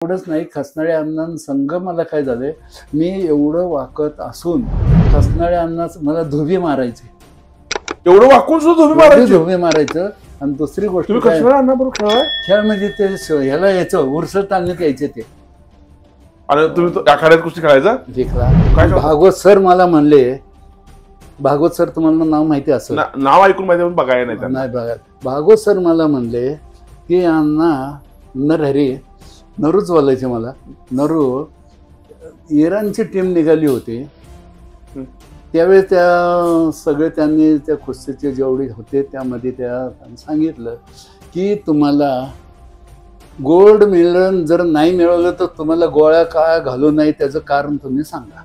एवढंच नाही, खसनाळे अण्णां संघ मला काय झालंय, मी एवढं वाकत असून खसनाळे अण्णा मला धुबी मारायचे. एवढं वाकून सुद्धा धुबी मारायचं. आणि दुसरी गोष्ट खेळ म्हणजे ते ह्याला यायचं उर्स टांगण्यात यायचे ते. आणि तुम्ही आखाड्यात कुस्ती खेळायचा जिंकला. भागवत सर मला म्हणले, भागवत सर तुम्हाला नाव माहिती असेल, नाव ऐकून माहिती पण बघायला नाही बघा. भागवत सर मला म्हणले की अण्णा नरहरी, नरूच बोलायचे मला. नरू इराणची टीम निघाली होती त्यावेळी त्या सगळे त्यांनी त्या कुस्तीचे जेवढे होते त्यामध्ये त्या सांगितलं की तुम्हाला गोल्ड मेडल जर नाही मिळवलं तर तुम्हाला गोळ्या का घालू नाही त्याचं कारण तुम्ही सांगा.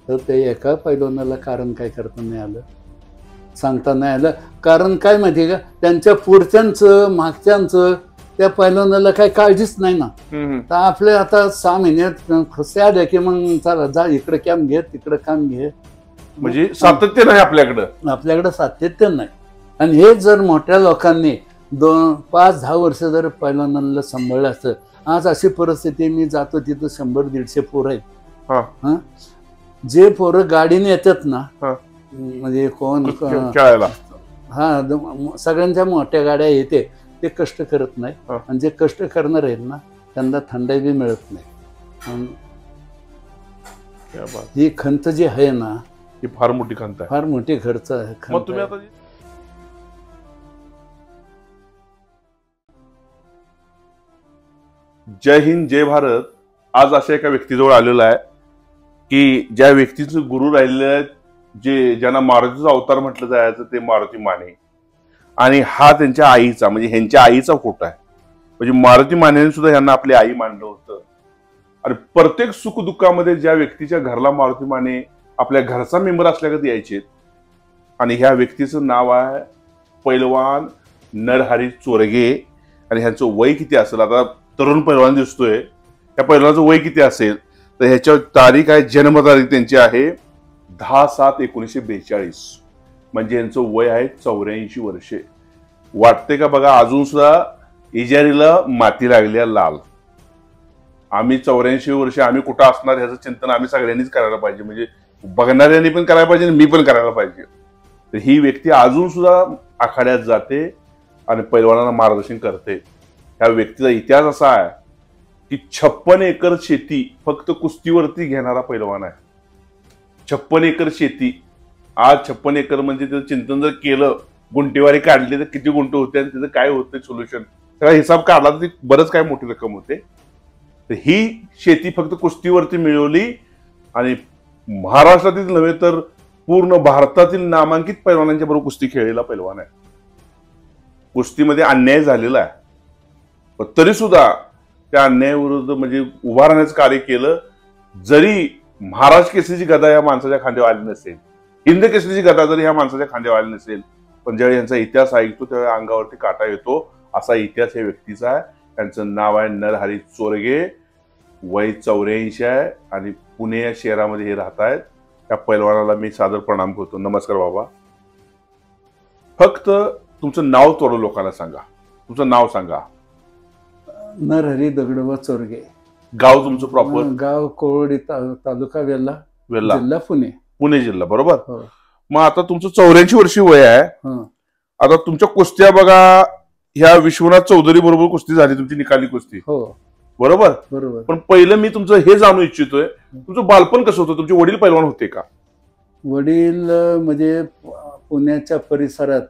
तर ते एका पैलवानाला कारण काय करता नाही आलं, सांगता नाही आलं. कारण काय माहिती आहे का, त्यांच्या पुढच्यांचं मागच्यांचं त्या पैलवानाला काही काळजीच नाही ना. तर आपले आता 6 महिन्यात खुसे आले की मग चला जा इकडे कॅम्प घे तिकडे काम घे, म्हणजे सातत्य नाही आपल्याकडे सातत्य नाही. आणि हे जर मोठ्या लोकांनी 5-10 वर्ष जर पैलवानांना सांभाळलं असतं, आज अशी परिस्थिती, मी जातो तिथं 100-150 पोरं आहेत. जे पोरं गाडीने येतात ना, म्हणजे कोण खेळायला, सगळ्यांच्या मोठ्या गाड्या येते, ते कष्ट करत नाही. आणि जे कष्ट करणार आहेत ना त्यांना थंडाई बी मिळत नाही. ही खंत जी आहे ना, ही फार मोठी खंत आहे, फार मोठी खर्च आहे. मग तुम्ही आता जय हिंद जय भारत. आज अशा एका व्यक्तीजवळ आलेला आहे की ज्या व्यक्तीचं गुरु राहिलेले आहेत, ज्यांना मारुतीचा अवतार म्हटलं जायचं, ते मारुती माने. आणि हा त्यांच्या आईचा, म्हणजे ह्यांच्या आईचा फोटो आहे. म्हणजे मारुती मानेने सुद्धा ह्यांना आपली आई मानलं होतं. आणि प्रत्येक सुखदुःखामध्ये ज्या व्यक्तीच्या घरला मारुती माने आपल्या घरचा मेंबर असल्यागत यायचे. आणि ह्या व्यक्तीचं नाव आहे पैलवान नरहरी चोरगे. आणि ह्यांचं वय किती असेल, आता तरुण पैलवान दिसतोय, त्या पैलवानाचं वय किती असेल तर ह्याच्या तारीख आहे, जन्मतारीख त्यांची आहे 10/7/1942. म्हणजे यांचं वय आहे 84 वर्षे. वाटते का बघा, अजून सुद्धा इजारीला माती लागली आहे लाल. आम्ही 84 वर्षे आम्ही कुठं असणार ह्याचं चिंतन आम्ही सगळ्यांनीच करायला पाहिजे. म्हणजे बघणाऱ्यांनी पण करायला पाहिजे आणि मी पण करायला पाहिजे. तर ही व्यक्ती अजून सुद्धा आखाड्यात जाते आणि पैलवानांना मार्गदर्शन करते. ह्या व्यक्तीचा इतिहास असा आहे की 56 एकर शेती फक्त कुस्तीवरती घेणारा पैलवान आहे. 56 एकर शेती. आज 56 एकर म्हणजे त्याचं चिंतन जर केलं, गुंटेवारी काढली तर किती गुंट होते आणि त्याचं काय होतं सोल्युशन, सगळा हिसाब काढला तर ती बरंच काय मोठी रक्कम होते. तर ही शेती फक्त कुस्तीवरती मिळवली आणि महाराष्ट्रातील नव्हे तर पूर्ण भारतातील नामांकित पैलवानांच्या बरोबर कुस्ती खेळलेला पैलवान आहे. कुस्तीमध्ये अन्याय झालेला आहे, पण तरी सुद्धा त्या अन्यायाविरुद्ध म्हणजे उभा राहण्याचं कार्य केलं. जरी महाराष्ट्र केसरीची गदा या माणसाच्या खांद्यावर आली नसेल, हिंद केसरीची गदा जरी ह्या माणसाच्या खांद्यावर आली नसेल, पण ज्यावेळी यांचा इतिहास ऐकतो त्यावेळी अंगावरती काटा येतो. असा इतिहास या व्यक्तीचा आहे. त्यांचं नाव आहे नरहरी चोरगे. वय 84 आहे आणि पुणे या शहरामध्ये हे राहत आहेत. त्या पैलवानाला मी सादर प्रणाम करतो. नमस्कार बाबा. फक्त तुमचं नाव थोडं लोकांना सांगा, तुमचं नाव सांगा. नरहरी दगडोबा चोरगे. गाव तुमचं प्रॉपर? गाव कोळवडी, तालुका वेल्हा, जिल्हा पुणे. पुणे जिल्हा, बरोबर. मग आता तुमचं 84 वर्षी वय आहे. आता तुमच्या कुस्त्या बघा, ह्या विश्वनाथ चौधरी बरोबर कुस्ती झाली तुमची, निकाली कुस्ती, बरोबर. पण पहिलं मी तुमचं हे जाणू इच्छितोय, तुमचं बालपण कसं होतं? तुमचे वडील पैलवान होते का? वडील म्हणजे पुण्याच्या परिसरात,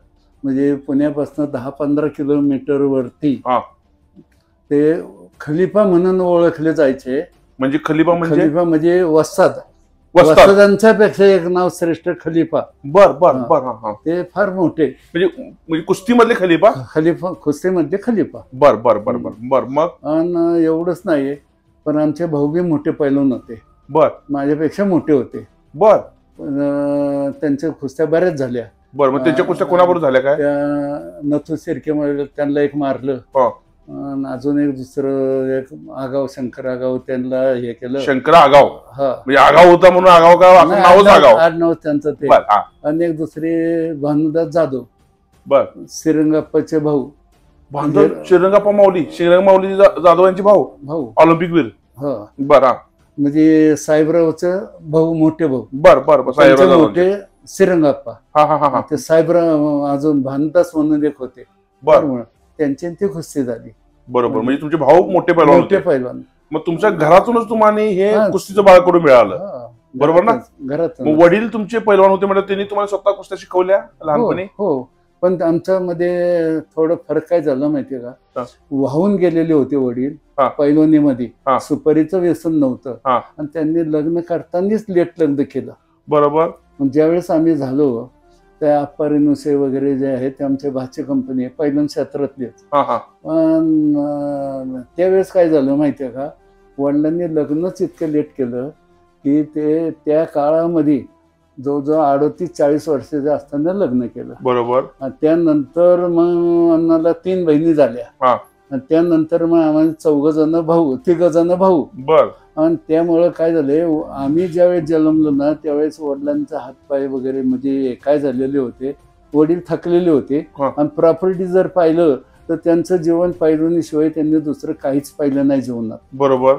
म्हणजे पुण्यापासून 10-15 किलोमीटर वरती ते खलिफा म्हणून ओळखले जायचे. म्हणजे खलिफा म्हणजे वस्तादांच्यापेक्षा एक नाव श्रेष्ठ खलिफा. बर बर बर. ते फार मोठे, म्हणजे कुस्तीमधले खलिफा. कुस्तीमधले खलिफा. बर बर बर बर बर. मग आणि एवढंच नाही, पण आमचे भाऊ बी मोठे पैलवान होते. बर. माझ्यापेक्षा मोठे होते. बर. त्यांच्या कुस्त्या बऱ्याच झाल्या. बर. मग त्यांच्या कुस्त्या कोणाबरोबर झाल्या काय? नथू शिर्के त्यांना एक मारलं. अजून एक दुसरं एक आगाव, शंकर आगाव, त्यांना हे केलं. शंकर आगाव म्हणजे आगाव होता म्हणून आगाव का? नावच आगाव, आडनाव त्यांचं ते. आणि एक दुसरे भानुदास जाधव, बर, श्रीरंगाप्पाचे भाऊ, बांधव श्रीरंगाप्पा माऊली, श्रीरंग माऊली जाधव यांचे भाऊ, भाऊ. ऑलिम्पिक वीर. हो, बरं. म्हणजे साहेबरावचं भाऊ, मोठे भाऊ. बर बर बर. त्यांचे मोठे श्रीरंगाप्पा. हा हा हा. ते साहेबराव अजून भानदास म्हणून एक होते. बरं. त्यांची ती कुस्ती झाली. बरोबर. म्हणजे तुमचे भाऊ मोठे पैलवान मोठे होते. पैलवान. मग तुमच्या घरातूनच तुम्हाला हे कुस्तीचं बाळकडून मिळालं, बरोबर ना? घरात. मग वडील तुमचे पैलवान होते म्हणजे त्यांनी तुम्हाला स्वतः कुस्त्या शिकवल्या लहानपणी? हो, पण आमच्यामध्ये थोडं फरक काय झालं माहितीये का, वाहून गेलेले होते वडील पैलवानीमध्ये. सुपारीचं व्यसन नव्हतं आणि त्यांनी लग्न करतानाच लेट लग्न केलं. बरोबर. ज्यावेळेस आम्ही झालो त्या अप्पारेनुसे वगैरे जे आहेत ते आमच्या भाची कंपनी आहे, पैलवान क्षेत्रातले. पण त्यावेळेस काय झालं माहितीये का, वडिलांनी लग्नच इतकं लेट केलं की ते त्या काळामध्ये जवळजवळ 38-40 वर्षाचे असताना लग्न केलं. बरोबर. त्यानंतर मग आम्हाला 3 बहिणी झाल्या आणि त्यानंतर मग आम्हाला तिघ जण भाऊ. बर. आणि त्यामुळं काय झालंय, आम्ही ज्यावेळेस जन्मलो ना त्यावेळेस वडिलांचा हातपाय वगैरे म्हणजे काय झालेले होते, वडील थकलेले होते. आणि प्रॉपर्टी जर पाहिलं तर त्यांचं जीवन पैलवानीशिवाय त्यांनी दुसरं काहीच पाहिलं नाही जीवनात. बरोबर.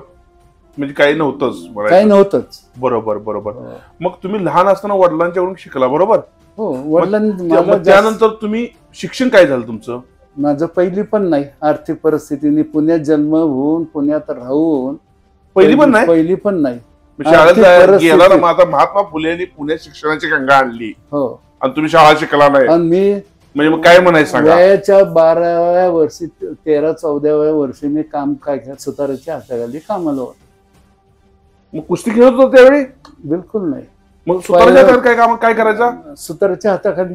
म्हणजे काही नव्हतंच. काही नव्हतंच. बरोबर बरोबर. मग तुम्ही लहान असताना वडिलांच्याकडून शिकला, बरोबर? हो, वडिलांनी. त्यानंतर तुम्ही शिक्षण काय झालं तुमचं? माझं पहिली पण नाही, आर्थिक परिस्थितीने पुण्यात जन्म होऊन पुण्यात राहून पहिली पण नाही. महात्मा फुलेंनी पुण्यात शिक्षणाची गंगा आणली. हो. आणि तुम्ही शाळा शिकला नाही. आणि मी म्हणजे मग काय म्हणायचं सांगा. वयाच्या 12व्या वर्षी 13-14व्या वर्षी मी काम काय सुताराच्या हाताखाली कामाला होतो. मग कुस्ती खेळत होतो त्यावेळी? बिलकुल नाही. मग सुताराच्या हातात काय काम काय करायचं? सुताराच्या हाताखाली.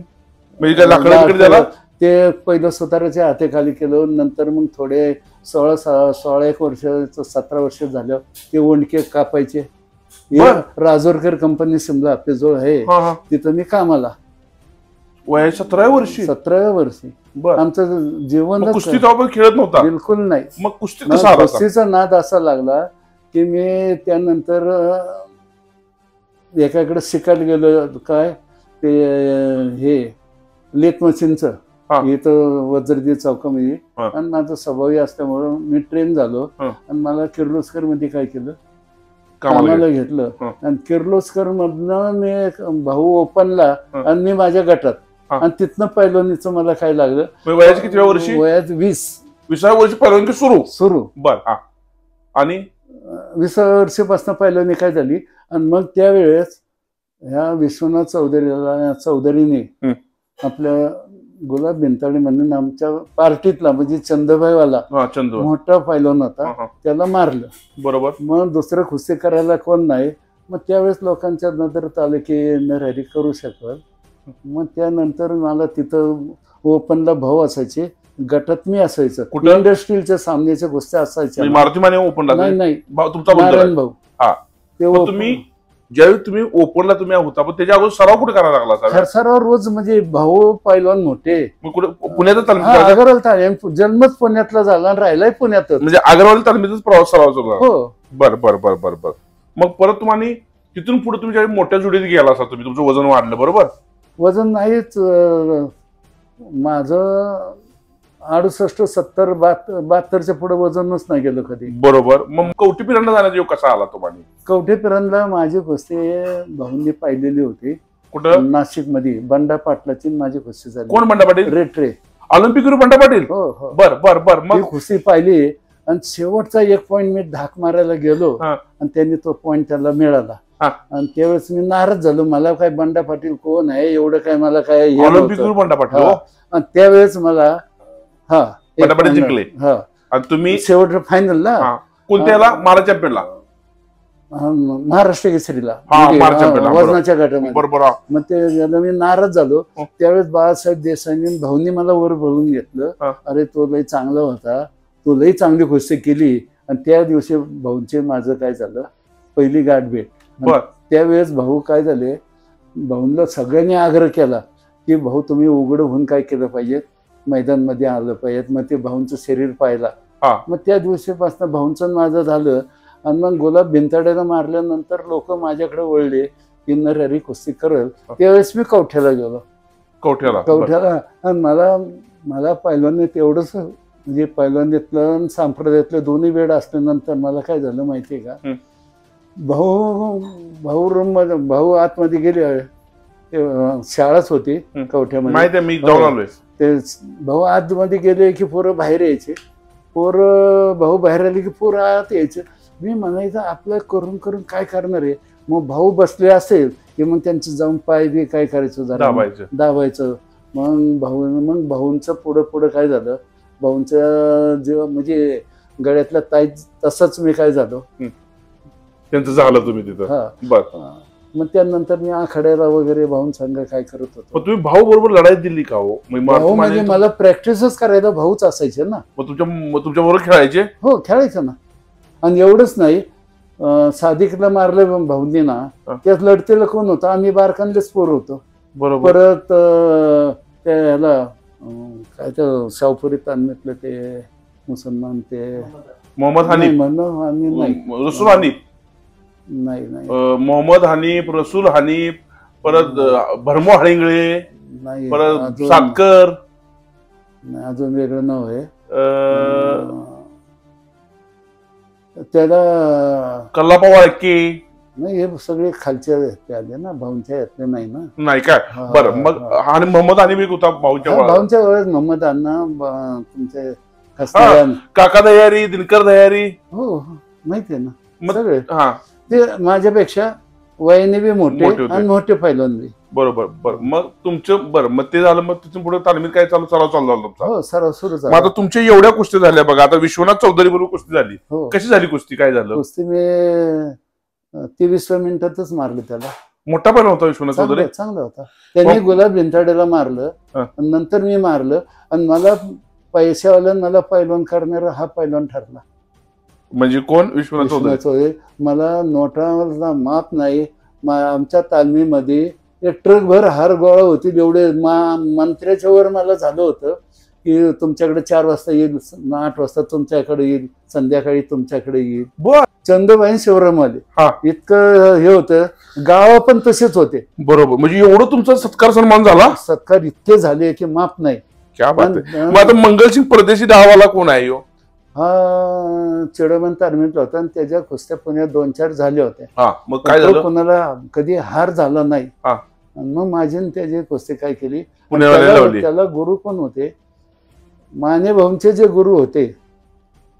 म्हणजे लाकडं ते पहिलं सुताराच्या हाताखाली केलं. नंतर मग थोडे 16-1 वर्ष 17 वर्ष झालं ते ओंडके कापायचे. राजोरकर कंपनी शिमला आपल्याजवळ आहे, तिथं मी कामाला. वया 17व्या वर्षी? 17व्या वर्षी. आमचं जीवन कुस्ती पण खेळत नव्हता? बिलकुल नाही. मग कुस्तीचा नाद असा लागला की मी त्यानंतर एकाकडे शिकायला गेलो. काय ते हे लेथ मशीनचं इथं वज्रदी चौकामध्ये. आणि माझं स्वभावी असल्यामुळं मी ट्रेन झालो आणि मला किर्लोस्कर मध्ये काय केलं, कामाला घेतलं. आणि किर्लोस्कर मधनं मी भाऊ ओपनला आणि मी माझ्या गटात. आणि तिथनं पैलवानीचं मला काय लागलं. वयाच्या किती वर्षी? वयात 20व्या वर्षी पैलवानी सुरू. बर. आणि 20व्या वर्षीपासून पैलवानी काय झाली. आणि मग त्यावेळेस ह्या विश्वनाथ चौधरीने आपल्या गुलाब बिनताडे म्हणून आमच्या पार्टीतला म्हणजे चंदभाईवाला मोठा पैलवान होता, त्याला मारलं. बरोबर. मग दुसरं कुस्ती करायला कोण नाही. मग त्यावेळेस लोकांच्या नजरेत आलं की नरहरी करू शकल. मग त्यानंतर मला तिथं ओपनला भाऊ असायचे, गटात मी असायचं. इंडस्ट्रीलच्या सामन्याच्या कुस्त्या असायच्या. मारुती माने ओपनला? नाही नाही, नारायण भाऊ. ते तुम्ही ज्यावेळी तुम्ही ओपनला तुम्ही होता, पण त्याच्या अगोदर सराव कुठे करायला लागला? सराव रोज म्हणजे भाऊ पैलवान मोठे पुण्यात अगरवाल तालीम. जन्मच पुण्यातला झाला आणि राहिलाय पुण्यातच. म्हणजे अगरवाल तालमीतच प्रवास सराव झाला? हो. बर बर बर बर बर. मग परत तुम्हाला तिथून पुढे तुम्ही ज्यावेळी मोठ्या जोडीत गेला असा, तुम्ही तुमचं वजन वाढलं, बरोबर? वजन नाहीच माझं 68, 70, 72च्या पुढे वजनच नाही गेलं कधी. बरोबर. मग कवठी पिरांना जाण्याचा योग कसा आला तुम्हाला? कवठी पिरांना माझी कुस्ती भाऊंनी पाहिलेली होती. कुठं? नाशिक मध्ये बंडा पाटलाची माझी कुस्ती झाली. कोण बंडा पाटील? रेट्रे. ऑलिम्पिक बंडा पाटील? हो हो. बर बर बर. मग कुस्ती पाहिली आणि शेवटचा 1 पॉइंट मी धाक मारायला गेलो आणि त्यांनी तो पॉइंट त्याला मिळाला. आणि त्यावेळेस मी नाराज झालो. मला काय बंडा पाटील कोण आहे एवढं काय मला काय. ऑलिम्पिक बंडा पाटील. आणि त्यावेळेस मला बंडा पाटील जिंकले. आणि तुम्ही शेवट फायनलला कोणत्याला? महाराष्ट्र चॅम्पियनला? महाराष्ट्र केसरीला वजनाच्या गटामध्ये. बरोबर. मग ते मी नाराज झालो. त्यावेळेस बाळासाहेब देसाईंनी भाऊंनी मला वर बोलून घेतलं. अरे तो लई चांगला होता, तू लई चांगली कुस्ती केली. आणि त्या दिवशी भाऊंचे माझं काय झालं, पहिली गाठ भेट. त्यावेळेस भाऊ काय झाले, भाऊंना सगळ्यांनी आग्रह केला की भाऊ तुम्ही उघड होऊन काय केलं पाहिजे, मैदानमध्ये आलं पाहिजे. मग ते भाऊंचं शरीर पाहिला. मग त्या दिवशीपासून भाऊंचं माझं झालं. आणि मग गुलाब बिनताड्याला मारल्यानंतर लोक माझ्याकडे वळले की नरहरी कुस्ती करल. त्यावेळेस मी कवठ्याला गेलो. कवठ्याला. आणि मला पैलवानने तेवढंच म्हणजे पैलवानीतलं आणि सांप्रदायातलं दोन्ही वेळ असल्यानंतर मला काय झालं माहितीये का, भाऊ आतमध्ये गेले, शाळाच होती कवठ्यामध्ये, माहिती आहे, मी जाऊन आलोय. ते भाऊ आतमध्ये गेले की पोरं बाहेर यायचे, भाऊ बाहेर आले की पोरं आत यायचे. मी म्हणायचं आपलं करून करून काय करणार आहे, मग भाऊ बसले असेल की मग त्यांचं जाऊन पाय बी काय करायचं, जरा दाबायचं. मग भाऊंचं पुढं काय झालं, भाऊंचं जेव्हा म्हणजे गळ्यातला ताई तसंच मी काय झालो, त्यांचं झालं तुम्ही तिथं. हा, बरं. मग त्यानंतर मी आखाड्याला वगैरे भाऊन संघ काय करत होतो. तुम्ही भाऊ बरोबर लढाई दिली का हो? भाऊ म्हणजे मला प्रॅक्टिसच करायला भाऊच असायचे ना. मग तुमच्या बरोबर खेळायचे? हो, खेळायचं ना. आणि एवढंच नाही, सादिकला मारलं भाऊंनी ना, त्यात लढतेला कोण होतं, आम्ही बारकांलेच पोर होतो. बरोबर. परत त्याला काय ते शाहपुरी तालमीतलं ते मुसलमान ते मोहम्मद हनीफ, नाही, रसूल हनीफ, नाही मोहम्मद हनीफ, रसूल हनीफ, परत भरमो हळिंगळे, नाही, परत सातकर, अजून वेगळं नाव आहे त्याला, कल्लापा वाळके. नाही, हे सगळे खालच्या ते आले ना, भाऊंच्या यातले नाही ना. नाही काय? बरं. मग आणि मोहम्मद हनीफ एक होता भाऊंच्या वेळेस, मोहम्मद अण्णा तुमचे काका दयारी, दिनकर दयारी. हो, माहितीये ना सगळे. हा, ते माझ्यापेक्षा वयाने बी मोठे आणि मोठे पैलवान बी. बरोबर. बरं. मग तुमचं मग ते झालं, मग तिथून पुढे तालमीत काय सराव चालू झाला तुमचा? हो, सराव सुरू झाला. मग आता तुमच्या एवढ्या कुस्ती झाल्या बघा, आता विश्वनाथ चौधरी बरोबर कुस्ती झाली. हो. कशी झाली कुस्ती, काय झालं? कुस्ती मी 23व्या मिनिटातच मारलं त्याला. मोठा पण होता विश्वनाथ चौधरी, चांगला होता. त्यांनी गुलाब बिंताडेला मारलं, नंतर मी मारलं, आणि मला पैशावाला मला पैलवान करणारा हा पैलवान ठरला. म्हणजे कोण? विश्वनाथ चौधरी. मला नोटाला माप नाही. आमच्या तालमीमध्ये एक ट्रक भर हार गोळा होतील एवढे, मंत्र्याच्या वर मला झालं होतं की तुमच्याकडे 4 वाजता येईल, 8 वाजता तुमच्याकडे येईल, संध्याकाळी तुमच्याकडे येईल. चंदबाई शिवरामवाले, इतकं हे होतं. गाव पण तसेच होते. बरोबर. म्हणजे एवढं तुमचा सत्कार सन्मान झाला? सत्कार इतके झाले की माप नाही. क्या बात आहे. मग आता मंगलसिंग परदेशी डावाला कोण आहे? हा चिडमन तालमीतला होता, आणि त्याच्या कुस्त्या पुण्यात 2-4 झाल्या होत्या. मग काय झालं? कोणाला कधी हार झाला नाही. मग माझी त्याची कुस्ती काय केली, त्याला गुरु पण होते. माने भाऊंचे जे गुरु होते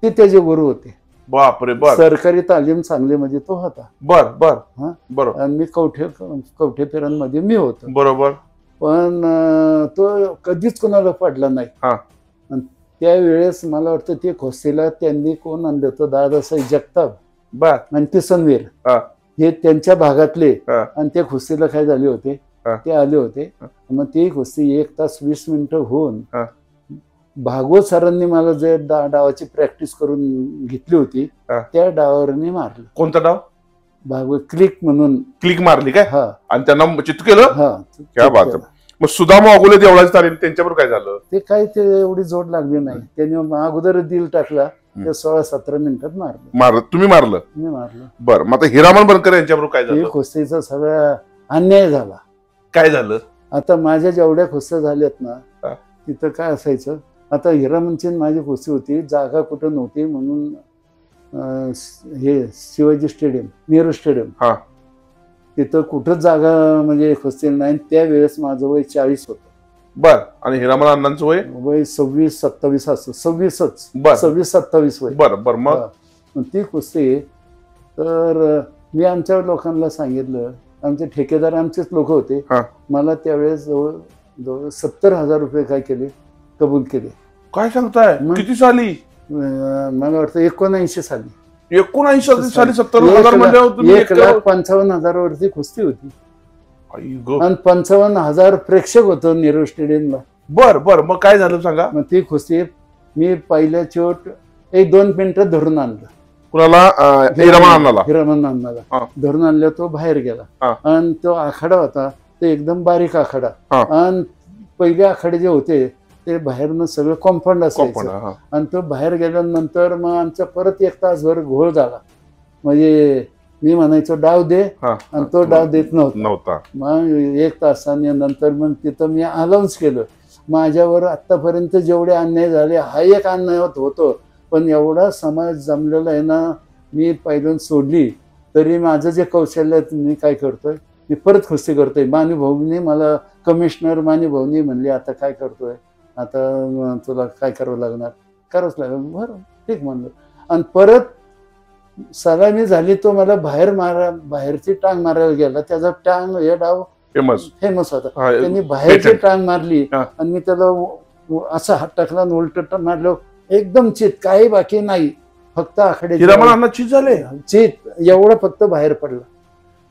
ते त्याचे गुरु होते. बापरे. सरकारी तालीम सांगलीमध्ये तो होता. बरोबर. आणि मी कवठे फिरणमध्ये मी होतो. बरोबर. पण तो कधीच कोणाला पडला नाही. त्यावेळेस मला वाटतं ते कुस्तीला त्यांनी कोण आणलं होतं, दादासाहेब जगताप आणि किसनवीर, हे त्यांच्या भागातले, आणि ते कुस्तीला काय झाले होते, ते आले होते. मग ती कुस्ती 1 तास 20 मिनिटं होऊन भागवत सरांनी मला जे डावाची प्रॅक्टिस करून घेतली होती, त्या डावावरनी मारलं. कोणता डाव? भागवत क्लिक म्हणून क्लिक मारली काय? हा. आणि त्यांना चित्त केलं. क्या बात. मग सुदामा अगोले देवळाची तालीम, त्यांच्याबरोबर काय झालं? ते काही ते एवढी जोड लागली नाही. त्यांनी अगोदर दिल टाकला, ते 16-17 मिनिटात मारलं. तुम्ही मारलं? मी मारलं. बरं. मग आता हिरामन बनकर यांच्याबरोबर काय झालं? कुस्तीचा सगळा अन्याय झाला. काय झालं? आता माझ्या जेवढ्या कुस्त्या झाल्यात ना, तिथं काय असायचं, आता हिरामनची माझी कुस्ती होती, जागा कुठं नव्हती म्हणून हे शिवाजी स्टेडियम, नेहरू स्टेडियम, तिथं कुठंच जागा म्हणजे कुस्ती नाही. त्यावेळेस माझं वय 40 होतं. बर. आणि हिरामन अण्णांचं वय 26-27 असं, 26-27 वय. बरं. मग ती कुस्ती, तर मी आमच्या लोकांना सांगितलं, आमचे ठेकेदार आमचेच लोक होते. मला त्यावेळेस जवळ 70,000 रुपये काय केले, कबूल केले. काय सांगताय? किती साली? मला वाटतं 79 साली. 79 साली 70,000 म्हणजे 1,55,000 वरती कुस्ती होती, आणि 55,000 प्रेक्षक होतं नेहरू स्टेडियमला. बरं. मग काय झालं सांगा? मग ती कुस्ती मी पहिल्या चोट 1-2 मिनिटात धरून आणलं. कुणाला? हिरामन अण्णाला धरून आणलं. तो बाहेर गेला, आणि तो आखाडा होता ते एकदम बारीक आखाडा, आणि पहिले आखाडे जे होते ते बाहेरनं सगळं कॉम्पाऊंड असायचं. आणि तो बाहेर गेल्यानंतर मग आमचा परत 1 तासभर घोळ झाला. म्हणजे मी म्हणायचो डाव दे, आणि तो डाव देत नव्हता. मग 1 तासाने नंतर मग तिथं मी अनाऊन्स केलं, माझ्यावर आतापर्यंत जेवढे अन्याय झाले हा एक अन्याय होतो, पण एवढा समाज जमलेला आहे ना, मी पहिल्यांदा सोडली तरी माझं जे कौशल्य मी काय करतोय, मी परत कुस्ती करतोय. मानुभाऊनी मला कमिशनर मानुभाऊनी म्हणले आता काय करतोय, आता तुला काय करावं लागणार, करावंच लागेल. बरं ठीक म्हणलं. आणि परत सलामी झाली, तो मला बाहेरची टांग मारायला गेला. त्याचा टांग हे डाव फेमस होता. त्यांनी बाहेरची टांग मारली आणि मी त्याला असा हात टाकला आणि उलट मारलो. एकदम चित, काही बाकी नाही, फक्त आकडे चित झाले, चित एवढं फक्त बाहेर पडलं.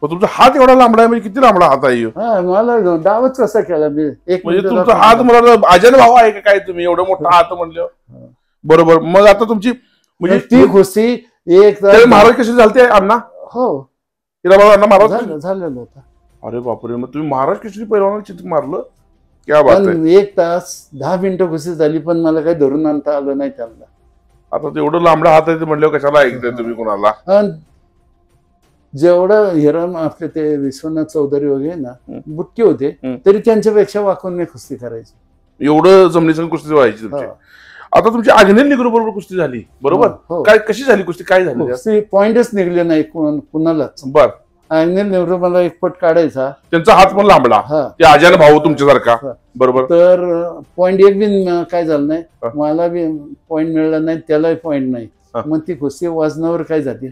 तुमचा हात एवढा लांबडा आहे, म्हणजे किती लांबडा हात आहे? हा, मला डावच कसा केला मी. एक म्हणजे तुमचा हात मला अजय भाऊ आहे का काय? तुम्ही एवढं मोठा हात म्हणलं. बरोबर. मग आता तुमची म्हणजे ती कुस्ती एक महाराज कशी झालते अण्णा? हो, अण्णा महाराज झालेलं होतं. अरे बापरे. मग तुम्ही महाराज केसरी पैलवानाला चित मारलं? क्या बात पण 1 तास 10 मिनिटं कुस्ती झाली, पण मला काही धरून आणता आलं नाही त्यांना. आता तेवढं लांबडा हात आहे म्हणल्यावर कशाला ऐकताय तुम्ही कोणाला? जेवढं हिरम आपले ते विश्वनाथ चौधरी वगैरे ना बुटके होते, तरी त्यांच्यापेक्षा वाकून मी कुस्ती करायची. एवढं जमनीसन कुस्ती व्हायची तुमची. आता तुमची आग्नेय निग्रो बरोबर कुस्ती झाली, बरोबर? काय कशी झाली कुस्ती? काय झाली? कुस्ती पॉइंटच निघले नाही कुणालाच. बर. आग्नेय निग्रो मला एक पट काढायचा, त्यांचा हात पण लांबडा, ते अजय भाऊ तुमच्यासारखा, बरोबर? तर पॉइंट एक बी काय झालं नाही, मला बी पॉइंट मिळाला नाही, त्यालाही पॉइंट नाही. मग ती कुस्ती वजनावर काय झाली,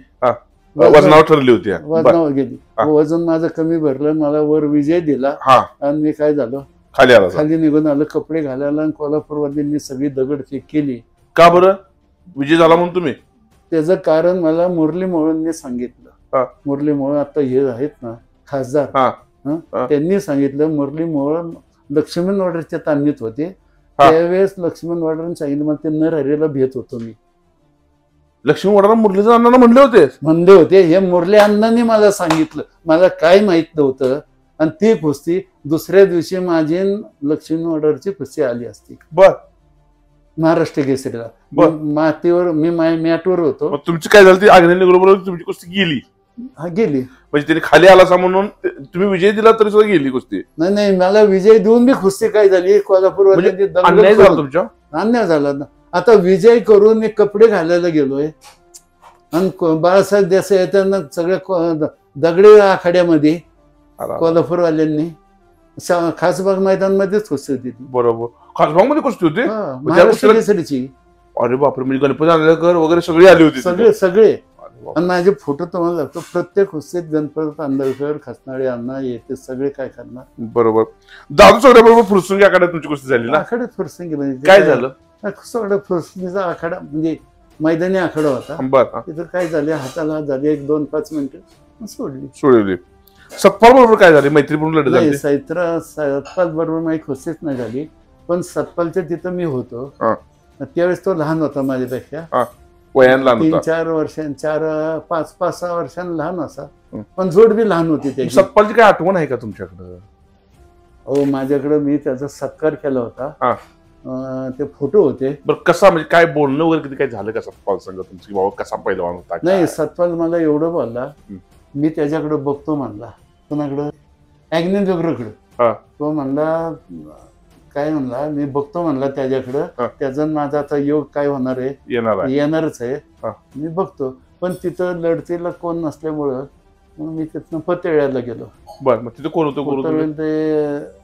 वजनावर ठरली होती, वजनावर गेली. वजन माझं कमी भरलं, मला वर विजय दिला आणि मी काय झालो, खाली निघून आलं. कपडे घालायला आणि कोल्हापूरवाल्यांनी सगळी दगडफेक केली. का बरं विजय झाला म्हणून तुम्ही? त्याचं कारण मला मुरली मोहोळांनी सांगितलं. मुरली मोहोळ आता हे आहेत ना खासदार, त्यांनी सांगितलं. मुरली मोहोळ लक्ष्मण वाडरच्या तांनीत होते त्यावेळेस. लक्ष्मण वाडरांनी सांगितलं, मग ते नरहरीला भेट होतो मी. लक्ष्मण वाडरा मुरलीधर अण्णांना म्हणले होते हे मुरली अण्णांनी मला सांगितलं, मला काय माहित नव्हतं. आणि ती कुस्ती दुसऱ्या दिवशी माझी लक्ष्मण वाडरची कुस्ती आली असती. बर. महाराष्ट्र केसरीला मातीवर मी मॅटवर होतो. तुमची काय झाली? ती आग्नेय निग्रो बरोबर तुमची कुस्ती गेली? गेली. म्हणजे त्यांनी खाली आला म्हणून तुम्ही विजय दिला तरी सुद्धा गेली कुस्ती? नाही, मला विजय देऊन बी कुस्ती काय झाली, कोल्हापूर अन्याय झाला तुमच्या? अन्याय झाला ना. आता विजय करून मी कपडे घालायला गेलोय आणि बाळासाहेब देसाई येताना सगळ्या दगडे आखाड्यामध्ये कोल्हापूरवाल्यांनी खासबाग मैदानमध्येच कुस्ती होती. बरोबर. खासबाग मध्ये कुस्ती होती महाराष्ट्र केसरीची. अरे बापरे. म्हणजे गणपती आंधळकर वगैरे सगळी आली होती? सगळे. आणि माझे फोटो तुम्हाला लागतो. प्रत्येक कुस्तीत गणपती आंधळकर, खसनाळे अण्णा येते, सगळे काय करणार. बरोबर. दादू सगळ्या बरोबर फुरसुंगी आखाड्यात तुमची कुस्ती झाली ना? आखाड्यात फुरसुंगी म्हणजे काय झालं? सगळं फुरसुंगीचा आखाडा म्हणजे मैदानी आखाडा होता. तिथं काय झाले, हाताला हात झाले, 1-2-5 मिनिटं सोडली. सतपाल बरोबर काय झाली? मैत्रीपूर्ण लढत झाली? सतपाल बरोबर माझी कुस्तीच नाही झाली, पण सतपालच्या तिथं मी होतो. त्यावेळेस तो लहान होता माझ्यापेक्षा, वयान लहान होता. 3-4 वर्षांनी, 5-6 वर्षांनी लहान असा, पण जोड बी लहान होती त्याची. सतपालची काय आठवण आहे का तुमच्याकडं? हो, माझ्याकडे मी त्याचा सत्कार केला होता. ते फोटो होते. बरं. कसा म्हणजे काय बोलणं वगैरे किती काय झालं का सतपाल संघ तुमची? बाबा कसा पहिलवान होता? नाही, सतपाल मला एवढं बोलला, मी त्याच्याकडे बघतो म्हणला. कोणाकडं? आग्नेय निग्रोकडे. तो म्हणला काय म्हणला, मी बघतो म्हणला त्याच्याकडं. त्याचा माझा आता योग काय होणार आहे, येणारच आहे, मी बघतो. पण तिथं लढतीला कोण नसल्यामुळं मग मी तिथनं पतेळ्याला गेलो. बरं. मग तिथं कोण होतं? ते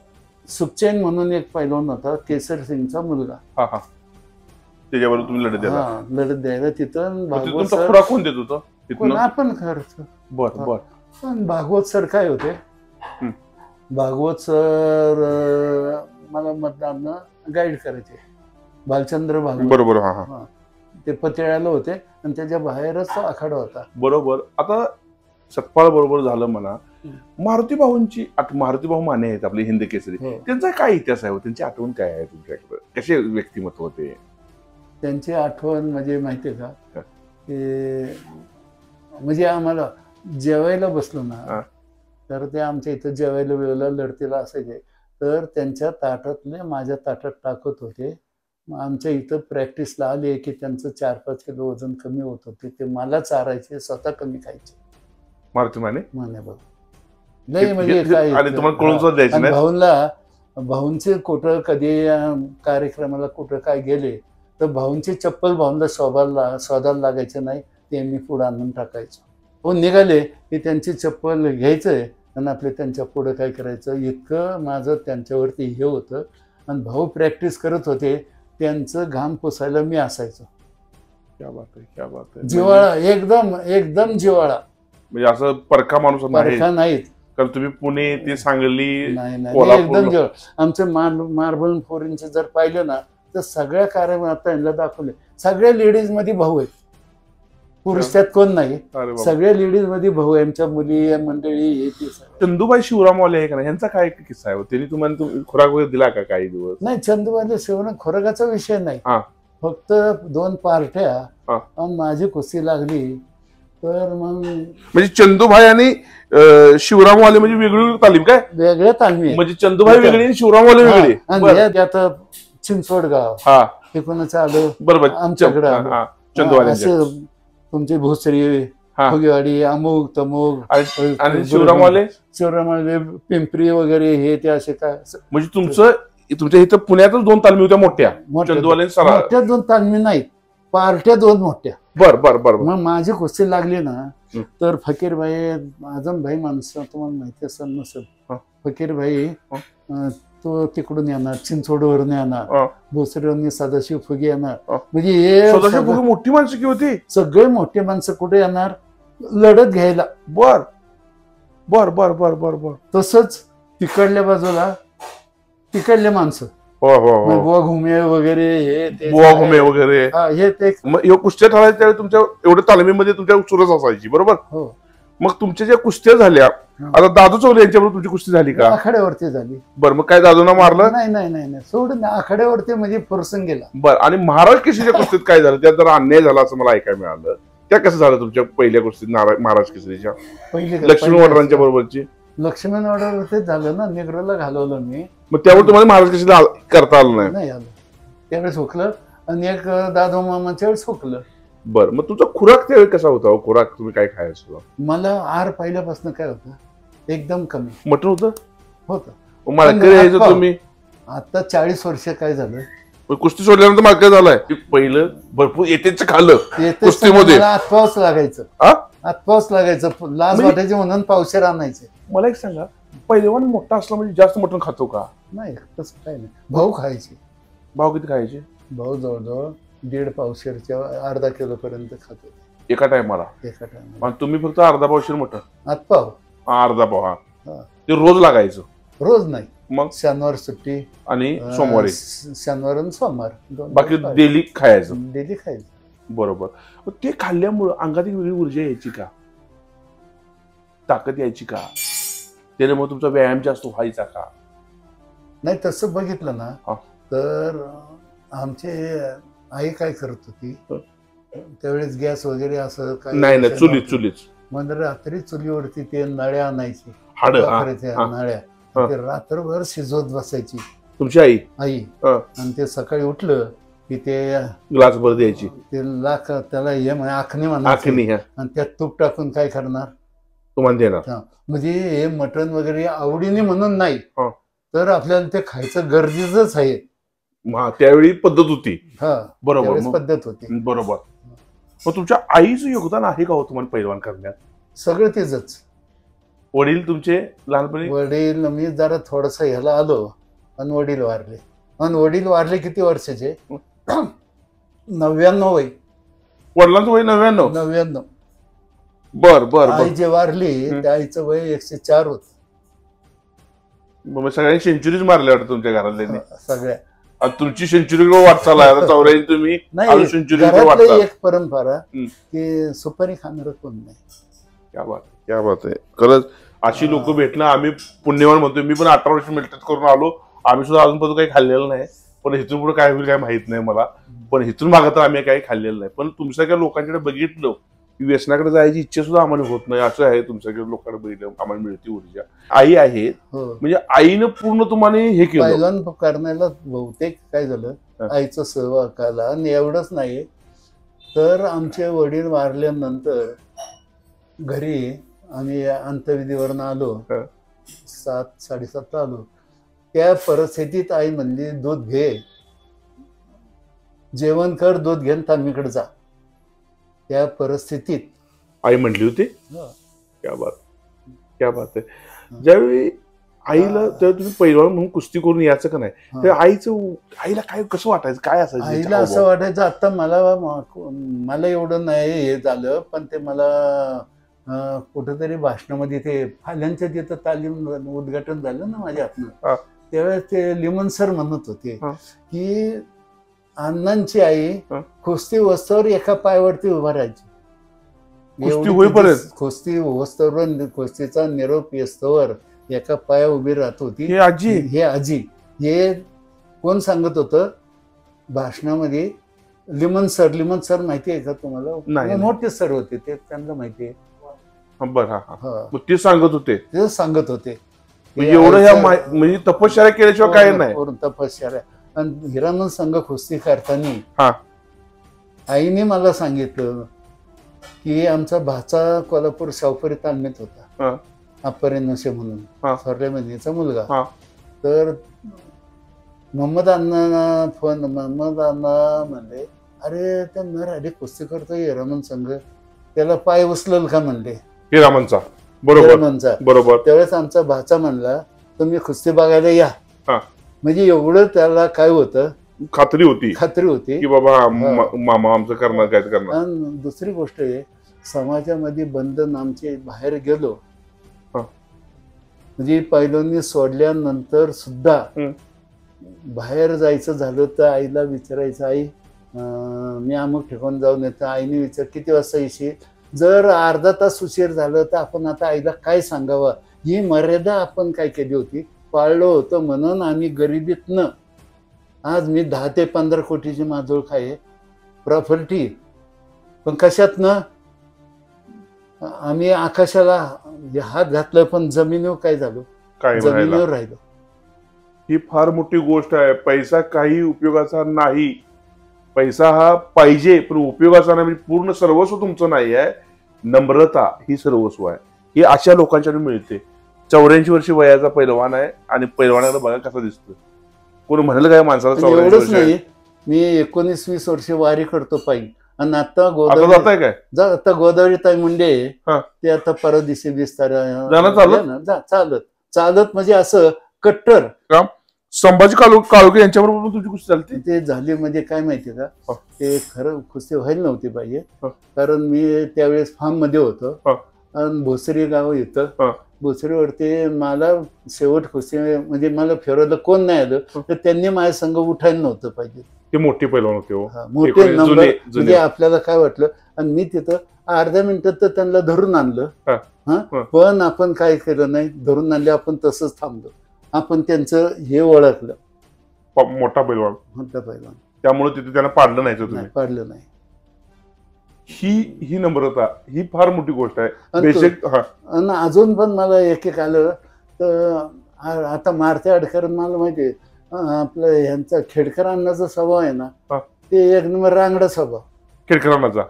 सुखचैन म्हणून एक पैलवान होता, केसर सिंगचा मुलगा. त्याच्याबरोबर तुम्ही लढत द्यायला तिथं. कोण देत होतं? आपण खर्च. बर. पण भागवत सर काय होते, भागवत सर मला मतदान गाईड करायचे. भालचंद्र भागवत. बरोबर. ते पतेळ्याला होते आणि त्याच्या बाहेरच आखाडा होता. बरोबर. आता सतपाळ बरोबर झालं म्हणा. मारुती भाऊ माने आहेत आपले हिंद केसरी, त्यांचा काय इतिहास आहे? त्यांची आठवण काय आहे तुमच्याकडे? कसे व्यक्तिमत्व होते त्यांची? आठवण म्हणजे माहितीये का, की म्हणजे आम्हाला जेवायला बसलो ना, तर ते आमच्या इथं जेवायला वेळेला लढतीला असायचे, तर त्यांच्या ताटातले माझ्या ताटात टाकत होते. आमच्या इथं प्रॅक्टिसला आले की त्यांचं 4-5 किलो वजन कमी होत होते, ते मला चारायचे, स्वतः कमी खायचे. मारुती माने बघ नाही म्हणजे काय भाऊला भाऊंचे कुठं कधी कार्यक्रमाला कुठं काय गेले तर भाऊंची चप्पल भाऊंना शोधायला लागायचं नाही, ते मी पुढं आणून टाकायचो. हो निघाले की त्यांची चप्पल घ्यायचंय आणि आपले त्यांच्या पुढं काय करायचं, इतकं माझं त्यांच्यावरती हे होतं. आणि भाऊ प्रॅक्टिस करत होते, त्यांचं घाम पुसायला मी असायचो. क्या बात आहे, क्या बात आहे. जिव्हाळा, एकदम एकदम जिव्हाळा. म्हणजे असं परका माणूस नाही, परखा नाहीत. कारण तुम्ही पुणे ते सांगली नाही कोल्हापूर एकदम जिव्हाळा. आमचं मार्बल फोरेनचे जर पाहिलं ना तर सगळ्या कार्यक्रमात आता यांना दाखवले, सगळ्या लेडीज मध्ये भाऊ आहेत, पुरुष त्यात कोण नाही. अरे बाबा. सगळ्या लेडीज मध्ये भाऊ आहे. आमच्या मुली मंडळी हे ते सगळं. चंदूबाई शिवरामवाले आहे का नाही, यांचा काय किस्सा आहे? त्यांनी तुम्हाला खुराक वगैरे दिला का काही दिवस? नाही, चंदूबाई शिवराम खोराकाचा विषय नाही. हा. फक्त 2 पार्ट्या हा. आणि माझी कुस्ती लागली तर मग म्हणजे चंदूभाई आणि शिवरामवाले म्हणजे वेगळी तालीम काय? वेगळ्या तालमी म्हणजे चंदूभाई वेगळी आणि शिवरामवाले वेगळे. आणि त्यात चिंचवडगाव हा हे कोणाचं आलं बरोबर, आमच्याकडे आलं. चंदूवाल्यांचे. असं तुमची भोसरी, हा. फुगेवाडी, अमुक तमुक. आणि शिवरामवाले शिवरामवाले पिंपरी वगैरे हे ते असे काय. म्हणजे तुमच्या इथं पुण्यातच 2 तालमी होत्या मोठ्या, चंदूवाले मोठ्या 2 तालमी नाहीत, पार्ट्या 2 मोठ्या. बर बर बर. मग माझी कुस्ती लागली ना तर फकीरभाई, आझमभाई माणसं तुम्हाला माहिती असेल नसेल, फकीरभाई तो तिकडून येणार, चिंचवडवरून येणार, भोसरीवरून सदाशिव फुगे येणार. म्हणजे हे मोठी माणसं की होती, सगळे मोठे माणसं कुठे येणार लढत घ्यायला. बर बर बर बर बर बर. तसंच तिकडल्या बाजूला तिकडले माणसं, हो हो हो, बुवा घुमे वगैरे हे ते, बुवा घुमे वगैरे हे ते. मग कुस्त्या ठरायच्या त्यावेळी तुमच्या एवढ्या तालमीमध्ये तुमच्या चुरस असायची, बरोबर? हो. मग तुमच्या ज्या कुस्त्या झाल्या, आता दादू चौले यांच्याबरोबर तुमची कुस्ती झाली का? आखाड्यावरती झाली. बरं, मग काय दादूना मारलं? नाही नाही नाही नाही, सोडून आखाड्यावरती म्हणजे प्रसंग गेला. बरं, आणि महाराज केसरीच्या कुस्तीत काय झालं? त्यात जरा अन्याय झाला असं मला ऐकायला मिळालं. त्या कसं झालं तुमच्या पहिल्या कुस्तीत महाराज केसरीच्या? लक्ष्मी वडरांच्या बरोबरची लक्ष्मण वडरावरतीच झालं ना, निग्रोला घालवलं मी. मग त्यावर तुम्हाला महाराज केसरी करता आलं नाही आलं, त्यावेळेस हुकलं. आणि एक दादू मामाच्या वेळेस हुकलं. बरं, मग तुमचा खुराक त्यावेळी कसा होता? खुराक तुम्ही काय खायचं? मला आहार पहिल्यापासून काय होतं, एकदम कमी मटण होतं. होतं यायचं तुम्ही. आता 40 वर्ष काय झालं, कुस्ती सोडल्यानंतर मला काय झालंय, पहिलं भरपूर येतेच खाल्लं कुस्तीमध्ये. आतपावच लागायचं, आतपावच लागायचं, लाज वाटायची म्हणून पावशेर आणायचे. मला एक सांगा, पहिलवान मोठा असला म्हणजे जास्त मटण खातो का? नाही, तसं काही नाही. भाऊ खायचे. भाऊ किती खायचे? भाऊ जवळजवळ 1.5 पावशेरच्या अर्धा किलो पर्यंत खातो एका टायमाला. आणि तुम्ही फक्त अर्धा पावशेर मटण? आतपाव अर्धा पाव. हा, ते रोज लागायचं? रोज नाही, मग शनिवार सुट्टी आणि सोमवारी. शनिवार आणि सोमवार बाकी डेली खायचं? डेली खायचं. बरोबर. ते खाल्ल्यामुळं अंगात एक वेगळी ऊर्जा यायची का, ताकद यायची का, त्याच्यामुळे तुमचा व्यायाम जास्त व्हायचा का? नाही, तसं बघितलं ना तर आमचे आई काय करत होती त्यावेळेस, गॅस वगैरे असं काय नाही, चुलीच. म्हणजे रात्री चुलीवरती ते नळ्या आणायची, नळ्या, ते रात्रभर शिजवत बसायची तुमची आई. आणि ते सकाळी उठलं की ते ग्लास भर द्यायची, ते लाख त्याला हे म्हणे आखणी म्हणा, आणि त्यात तूप टाकून काय करणार तुम्हाला देणार. म्हणजे हे मटण वगैरे आवडीने म्हणून नाही, तर आपल्याला ते खायचं गरजेचंच आहे. त्यावेळी पद्धत होती. बरोबर, पद्धत होती. बरोबर. मग तुमच्या आईचं योगदान आहे का हो तुम्हाला पैलवान करण्यात? सगळं तेच. वडील तुमचे लहानपणी? वडील मी जरा थोडस ह्याला आलो आणि वडील वारले. आणि वडील वारले किती वर्षाचे? 99 वय. वडिलांचं वय 99? बर बर. आई जे वारली त्या आईचं वय 104 होत. मग सगळ्यांनी सेंचुरीज मारल्या वाटतं तुमच्या घरातल्यांनी? सगळ्या. तुमची सेंचुरी वाटचाल आहे आता, 84 तुम्ही सेंचुरी. एक परंपरा की सुपारी खाणार कोण नाही. क्या बात आहे. खरंच अशी लोक भेटणं आम्ही पुण्यवान म्हणतोय. मी पण 18 वर्ष मिलिटरीत करून आलो, आम्ही सुद्धा अजूनपर्यंत काही खाल्लेलं नाही. पण इथून पुढे काय होईल काय माहित नाही मला, पण इथून मागं तर आम्ही काही खाल्लेलं नाही. पण तुमच्याकडे लोकांकडे बघितलं की व्यसनाकडे जायची इच्छा सुद्धा आम्हाला होत नाही, असं आहे. तुमच्याकडे लोकांकडे बघितलं आम्हाला मिळते ऊर्जा. आई आहे म्हणजे आईनं पूर्ण तुम्हाला हे केलं. पहिलं करण्याला बहुतेक काय झालं, आईचं सहवाग आला. आणि एवढंच नाही तर आमचे वडील वारल्यानंतर घरी आम्ही अंत्यविधीवरनं आलो, 7-7:30 आलो. त्या परिस्थितीत आई म्हणली दूध घे, जेवण कर, दूध घेऊन तांबीकडे जा. त्या परिस्थितीत आई म्हटली होती. हा. क्या बात, क्या बात आहे. ज्यावेळी आईला तेव्हा तुम्ही पैलवान म्हणून कुस्ती करून यायचं का नाही, तर आईला काय कसं वाटायचं, काय असायचं आईला असं वाटायचं आता मला एवढं नाही हे झालं, पण ते मला कुठेतरी भाषणामध्ये ते फाल्यांच्या तिथं तालीम उद्घाटन झालं ना माझ्या हातनं, त्यावेळेस ते लिमन सर म्हणत होते की अण्णांची आई कुस्ती वस्तूवर एका पायावरती उभा राहायची. कुस्ती वस्तूवर कुस्तीचा निरोप येस्तवर एका पाया उभी राहत होती. हे आजी हे कोण सांगत होतं भाषणामध्ये? लिमन सर माहिती आहे का तुम्हाला? मोठे सर होते ते, त्यांना माहिती आहे. ते सांगत होते एवढं म्हणजे तपश्चर्या केल्याशिवाय काय नाही. तपश्चर्या. आणि हिरानंद संघ कुस्ती करताना आईने मला सांगितलं की आमचा भाचा कोल्हापूर शावकरी तालमीत होता, अपरेनशे म्हणून थोरल्या महिन्याचा मुलगा. तर मोहम्मद अण्णा म्हणले, अरे त्या नरहरी कुस्ती करतोय हिरामन संघ, त्याला पाय उचलल का म्हणले हिरामनचा. बरोबर. त्यावेळेस आमचा भाचा म्हणला तुम्ही कुस्ती बघायला या. म्हणजे एवढं त्याला काय होतं, खात्री होती की बाबा मामा आमचं करणार, काय करणार. दुसरी गोष्ट आहे, समाजामध्ये बंधन आमचे बाहेर गेलो, म्हणजे पैलवानी सोडल्यानंतर सुद्धा बाहेर जायचं झालं तर आईला विचारायचं, आई मी अमुक ठिकाणी जाऊन येतं. आईने विचार किती वाजता येशील? जर अर्धा तास उशीर झालं तर आपण आता आईला काय सांगावं? ही मर्यादा आपण काय केली होती, पाळलं होतं. म्हणून आम्ही गरिबीतनं आज मी 10 ते 15 कोटीची माजोळ खाये प्रॉपर्टी, पण कशातनं आम्ही आकाशाला हात घातलं पण जमिनीवर काय झालो, जमिनीवर राहिलो. ही फार मोठी गोष्ट आहे. पैसा काही उपयोगाचा नाही. पैसा हा पाहिजे पण उपयोगाचा नाही. म्हणजे पूर्ण सर्वस्व तुमचं नाही आहे. नम्रता ही सर्वस्व आहे. ही अशा लोकांच्याकडून मिळते. 84 वर्ष वयाचा पैलवान आहे आणि पैलवानाला बघा कसा दिसतो. कोण म्हणाल काय माणसाला? एवढंच नाही, मी 19-20 वर्ष वारी करतो पायी. आणि आता गोदावरी ताई मुंडे ते आता परदिशी 20 तारीख चालत म्हणजे असं कट्टर संभाजी काळोखे यांच्याबरोबर तुझी कुस्ती झाली. ते झाली म्हणजे काय माहितीये का, ते खरं कुस्ती व्हायला नव्हती पाहिजे. कारण मी त्यावेळेस फार्म मध्ये होतो आणि भोसरी गाव येतं. भोसरीवरती मला शेवट कुस्ती म्हणजे मला फिरवलं कोण नाही आलं तर त्यांनी माझ्या संघ उठायला नव्हतं पाहिजे. ते मोठे पैलवान होते, मोठे नंबर. म्हणजे आपल्याला काय वाटलं, आणि मी तिथं अर्ध्या मिनिटात तर त्यांना धरून आणलं. पण आपण काय केलं नाही, धरून आणले आपण तसंच थांबलो. आपण त्यांचं हे ओळखलं, मोठा पैलवान. त्यामुळे तिथे त्यांना पाडलं नाही. ही नम्रता ही फार मोठी गोष्ट आहे. आणि अजून पण मला एक आलं तर आता मारते अडकर मला माहितीये आपलं ह्यांचा खेडकर अण्णाचा स्वभाव आहे ना, ते एक नंबर रांगडा स्वभाव खेडकर अण्णाचा.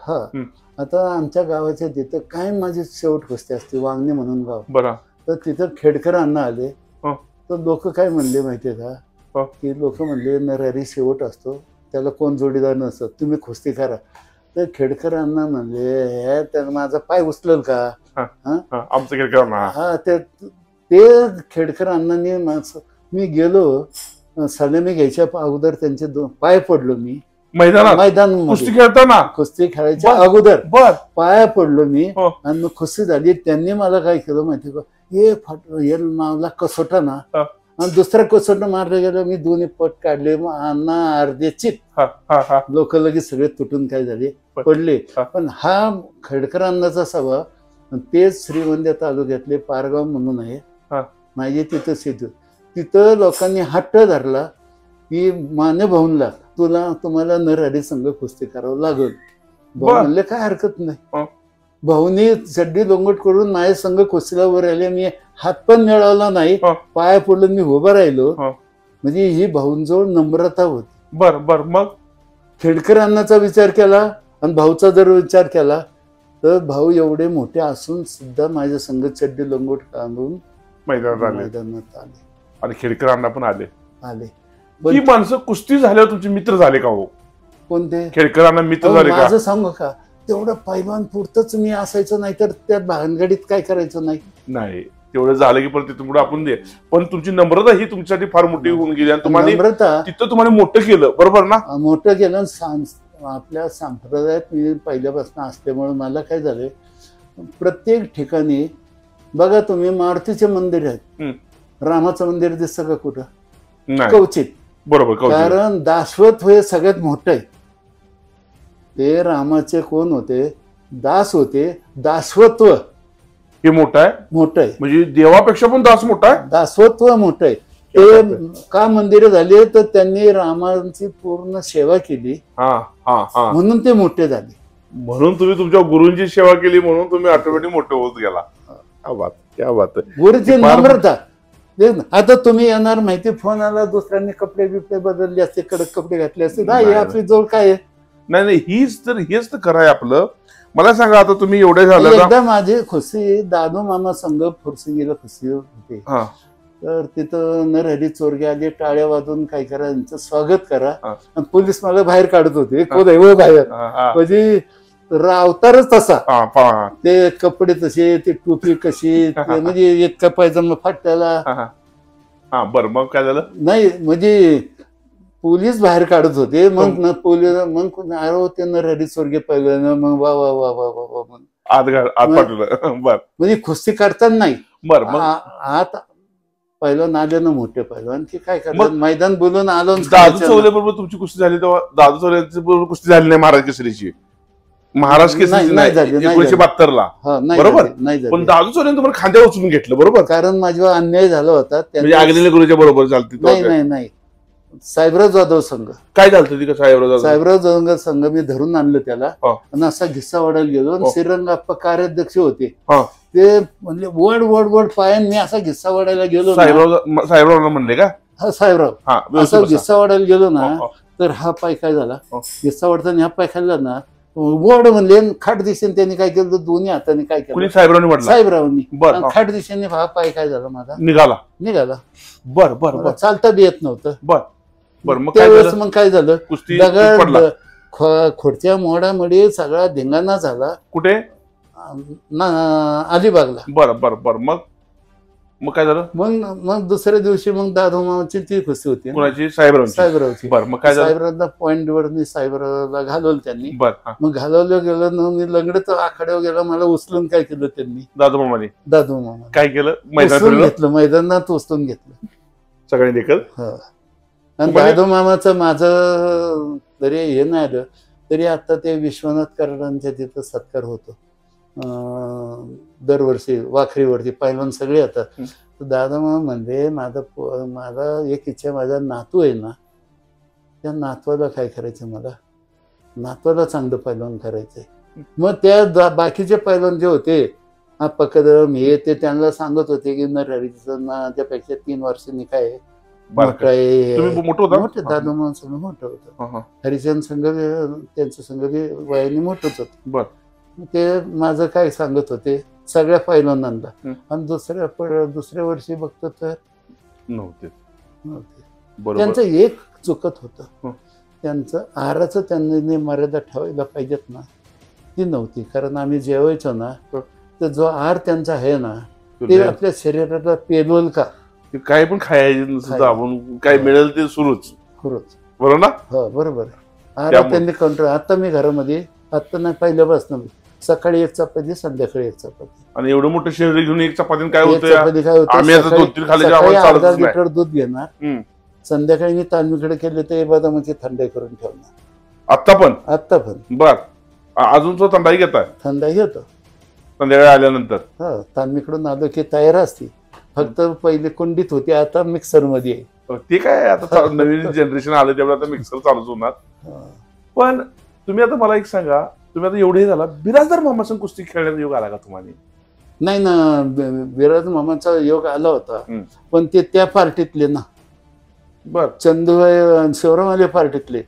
आता आमच्या गावाच्या तिथं काय माझी शेवट कुस्ती असते, वांगणी म्हणून गाव. तर तिथं खेडकर अण्णा आले तर लोक काय म्हणले माहितीये का, की लोक म्हणले नरहरी शेवट असतो, त्याला कोण जोडीदार नसतं, तुम्ही कुस्ती करा. तर खेडकर अण्णा म्हणले त्याला माझा पाय उचलल का? आमचं खेडकर अण्णा. ते खेडकर अण्णांनी मी गेलो सलामी घ्यायच्या अगोदर त्यांचे पाय पडलो. मी मैदान कुस्ती खेळायच्या अगोदर पाया पडलो मी आणि मग कुस्ती झाली. त्यांनी मला काय केलं माहिती का, हे मला कसोटा ना, आणि दुसरा कसोटा मारलं गेलं. मी दोन्ही पट काढले, अण्णा अर्धे चित. लोक लगेच सगळे तुटून काय झाले, पडले. पण हा खेडकर अण्णाचा स्वभाव. तेच श्रीगोंदा तालुक्यातले पारगाव म्हणून आहे माझे, तिथं शेतू. तिथं लोकांनी हट्ट धरला की माने भाऊनला तुम्हाला नरहरी संघ कुस्ती करावं लागल. भाऊ म्हणले काय हरकत नाही. भाऊनी चड्डी लोंगट करून माझ्या संघ कुस्तीला उभं राहिले. मी हात पण मिळवला नाही, पाया पडून मी उभं राहिलो. म्हणजे ही भाऊंजवळ नम्रता होती. मग खेडकर अण्णाचा विचार केला आणि भाऊचा जर विचार केला तर भाऊ एवढे मोठे असून सुद्धा माझ्या संघ चड्डी लोंगट काढून मैदानात आले. आणि खेडकर अण्णा पण आले. आले ही माणसं कुस्ती झाल्यावर तुमचे मित्र झाले का हो? कोणते? खेडकर अण्णा मित्र झाले का? माझं सांगू का, तेवढं पैलवान पुरतच मी असायचं, नाही तर त्या भानगडीत काय करायचं नाही. तेवढं झालं की परत तिथून पुढे आपण दे. पण तुमची नम्रता ही तुमच्यासाठी फार मोठी होऊन गेली आणि तुम्हाला तिथं तुम्हाला मोठं केलं, बरोबर ना? मोठं केलं. आपल्या संप्रदायात मी पहिल्यापासून असल्यामुळे मला काय झालंय, प्रत्येक ठिकाणी बघा तुम्ही मारुतीचे मंदिर आहेत, रामाचं मंदिर दिसतं का कुठं? कवचित. बरोबर. कारण दासवत हे सगळ्यात मोठं आहे. ते रामाचे कोण होते? दास होते. दासवत्व हे मोठं आहे. म्हणजे देवापेक्षा पण दास मोठा आहे. दासवत्व मोठं आहे. ते का मंदिरं झाली तर त्यांनी रामाची पूर्ण सेवा केली, म्हणून ते मोठे झाले. म्हणून तुम्ही तुमच्या गुरूंची सेवा केली, म्हणून तुम्ही ऑटोमॅटिक मोठे होत गेला. क्या बात. गुरुची नम्रता. आता तुम्ही येणार, माहिती फोन आला, दुसऱ्यांनी कपडे बिपडे बदलले असते, कडक कपडे घातले असते, आपली जोड काय आहे? नाही, हेच तर खरं आहे आपलं. मला सांगा, आता तुम्ही एवढे झालं, एकदा माझी खुशी दादू मामा संघ फुरसंगीला खुशी होते, तर तिथं नरहरी चोरगे आले, टाळ्या वाजून काय करा, यांचं स्वागत करा. आणि पोलीस मला बाहेर काढत होते, बाहेर. म्हणजे अवतारच तसा, ते कपडे तसे, ते टोपी कशी, म्हणजे इतका पायजमा फाटल्याला. बरं, मग काय झालं? नाही म्हणजे पोलीस बाहेर काढत होते. मग पोलीस मग ते नरहरी चोरगे पहिलं, मग वा वा वा वा वा वा, म्हणजे कुस्ती करताना नाही. आता पहिलं नाल्यानं मोठे पहिलं की काय करतात, मैदान बोलून आलो. दादू चौले बरोबर तुमची कुस्ती झाली तेव्हा दादू चौले बरोबर कुस्ती झाली नाही महाराज केसरीची? महाराज केसरी नाही झाली 1972 ला, बरोबर. पण दादू चौले तुम्हाला खांद्यावर उचलून घेतलं, बरोबर? कारण माझ्यावर अन्याय झाला होता. आग्नेय गुरुच्या बरोबर चालते. नाही, साहेबराव जाधव संघ. काय झालं तिकडे? साहेबराव जाधव संघ मी धरून आणलं त्याला आणि असा घिस्सा वाढायला गेलो. श्रीरंग आप्पा कार्याध्यक्ष होते, ते म्हणले वड पायान मी असा घिस्सा वाढायला गेलो. साहेबराव म्हणले का? हा, साहेबराव. असा घिस्सा वाढायला गेलो ना, तर हा पाय काय झाला, घिस्सा वाढताना हा पाय खाल्ला ना, वड म्हणले. खाट दिशेने त्यांनी काय केलं, दोन्ही हाताने काय केलं, साहेबरावांनी. खाट दिशेने हा पाय काय झाला, माझा निघाला. बर चालता बी येत नव्हतं. त्यावेळेस मग काय झालं, दगड खोडच्या मोडामध्ये सगळा धिंगाणा झाला. कुठे? अलिबागला. बर. मग काय झालं? मग दुसऱ्या दिवशी मग दादू मामाची ती खुशी होती. कोणाची? साहेबरावची. मग काय साहेबरावांना पॉइंट वर मी साहेबरावला घालवलं त्यांनी. मग घालवलं गेलं, मी लंगडत आखाड्यावर गेला, मला उचलून काय केलं त्यांनी, दादू मामा काय केलं? मैदानात उचलून घेतलं सगळ्यांनी देखील. आणि दादू मामाचं माझं जरी हे नाही आलं तरी आता ते विश्वनाथ कराडांच्या तिथं सत्कार होतो दरवर्षी वाखरीवरती, पैलवान सगळे येतात. तर दादा मामा म्हणजे माझा एक इच्छा, माझा नातू आहे ना, त्या नातवाला काय करायचं, मला नातवाला चांगलं पैलवान करायचंय. मग त्या बाकीचे पैलवान जे होते, आप्पा कदम हे ते, त्यांना सांगत होते की नरहरीचं ना त्यापेक्षा 3 वर्षांनी काय मोठं आहे. मोठे दादू मामा संघ मोठं होतं. हरिचंद संघ त्यांचं संघ वयाने मोठंच होतं. ते माझं काय सांगत होते सगळ्या पैलवानांना. आणि दुसऱ्या वर्षी बघतो तर नव्हते. त्यांचं एक चुकत होतं, त्यांचं आहाराचं त्यांनी मर्यादा ठेवायला पाहिजेत ना, ती नव्हती. कारण आम्ही जेवायचो ना, तर जो आहार त्यांचा आहे ना, ते आपल्या शरीराला पेलवल का, काय पण खायचं, आपण काय मिळेल ते सुरूच, बरोबर ना? हो, बरोबर. आहार त्यांनी कंट्रोल. आता मी घरामध्ये, आता नाही पहिल्यापासून, सकाळी 1 चपाती, संध्याकाळी 1 चपाती. आणि एवढं मोठं शरीर घेऊन 1 चपाती काय होतं? अर्धा लिटर दूध घेणार, संध्याकाळी मी तालमीकडे केले ते बदामाची थंडाई करून ठेवणार. आता पण बर. अजून तो थंडाई घेताय? थंडाई घेतो संध्याकाळी आल्यानंतर. हा, तालमीकडून आलो की तयार असते. फक्त पहिले कुंडीत होती, आता मिक्सर मध्ये आहे. ते काय आता नवीन जनरेशन आलं त्यामुळे आता मिक्सर चालूच होणार. पण तुम्ही आता मला एक सांगा, तुम्ही आता एवढे झाला, बिराजदार मामासंग कुस्ती खेळण्याचा योग आला का तुम्हाला? नाही ना, बिराजदार मामाचा योग आला होता, पण ते त्या पार्टीतले ना. बर. चंदूभाई शिवरामवाले पार्टीतले.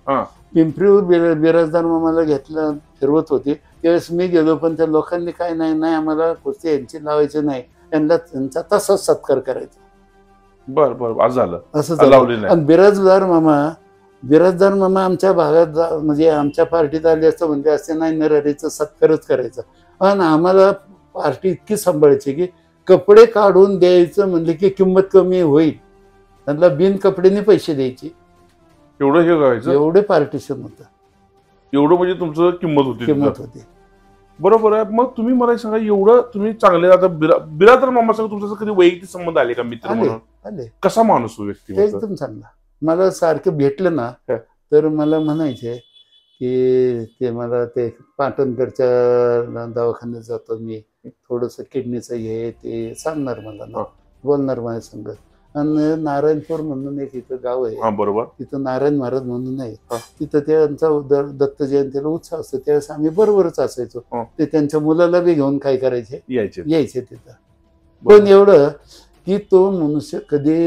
पिंपरीवर बिराजदार मामाला घेतलं, फिरवत होते त्यावेळेस मी गेलो, पण त्या लोकांनी काय नाही आम्हाला कुस्ती यांची लावायची नाही, त्यांचा तसाच सत्कार करायचा. बर बर आज झालं असं लावली झालं. नाही. आणि बिराजदार मामा आमच्या भागात म्हणजे आमच्या पार्टीत आले असतं म्हणजे असे नाही नरहरीचा सत्कारच करायचा. आणि आम्हाला पार्टी इतकी सांभाळायची की कपडे काढून द्यायचं म्हणले की किंमत कमी होईल, त्यांना बिन कपड्याने पैसे द्यायचे, एवढं हे करायचं, एवढे पार्टिशन होतं, एवढं म्हणजे तुमचं किंमत होती. किंमत होती. बरोबर आहे. मग तुम्ही मला सांगा, एवढं तुम्ही चांगले आता बिरादर मामा सांगा तुमचा कधी वैयक्तिक संबंध आले का मित्र आले म्हणून? आले कसा माणूस हो व्यक्ती? एकदम चांगला. मला सारखे भेटलं ना तर मला म्हणायचे की ते मला ते पाटणकरच्या दवाखान्यात जातो मी, थोडस किडनीचं हे ते सांगणार मला ना, बोलणार माझ्या संग. आणि नारायणपूर म्हणून एक इथं गाव आहे, बरोबर, तिथं नारायण महाराज म्हणून आहे, तिथं त्यांचा दत्त जयंतीला उत्सव असतो, त्यावेळेस आम्ही बरोबरच असायचो. ते त्यांच्या मुलाला बी घेऊन काय करायचे, यायचे तिथं. पण एवढं की तो मनुष्य कधी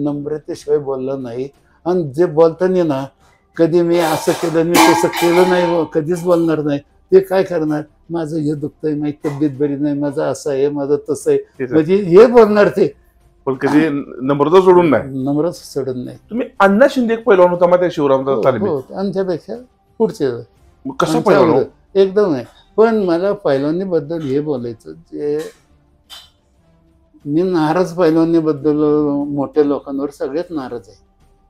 नम्रतेशिवाय बोलला नाही. आणि जे बोलताना ना कधी मी असं केलं मी तसं केलं नाही कधीच बोलणार नाही. ते काय करणार, माझं हे दुखतंय, माझी तब्येत बरी नाही, माझं असं आहे, माझं तसं आहे, म्हणजे हे बोलणार. ते पण कधी नम्रता सोडून नाही, नम्रता सोडून नाही. तुम्ही अण्णा शिंदे एक पैलवान होता मग त्या शिवराम तालमीत, आमच्यापेक्षा पुढचे. कसं पैलवान? एकदम आहे. पण मला पैलवानी बद्दल हे बोलायचं, जे मी नाराज पैलवानी बद्दल मोठ्या लोकांवर सगळ्यात नाराज आहे.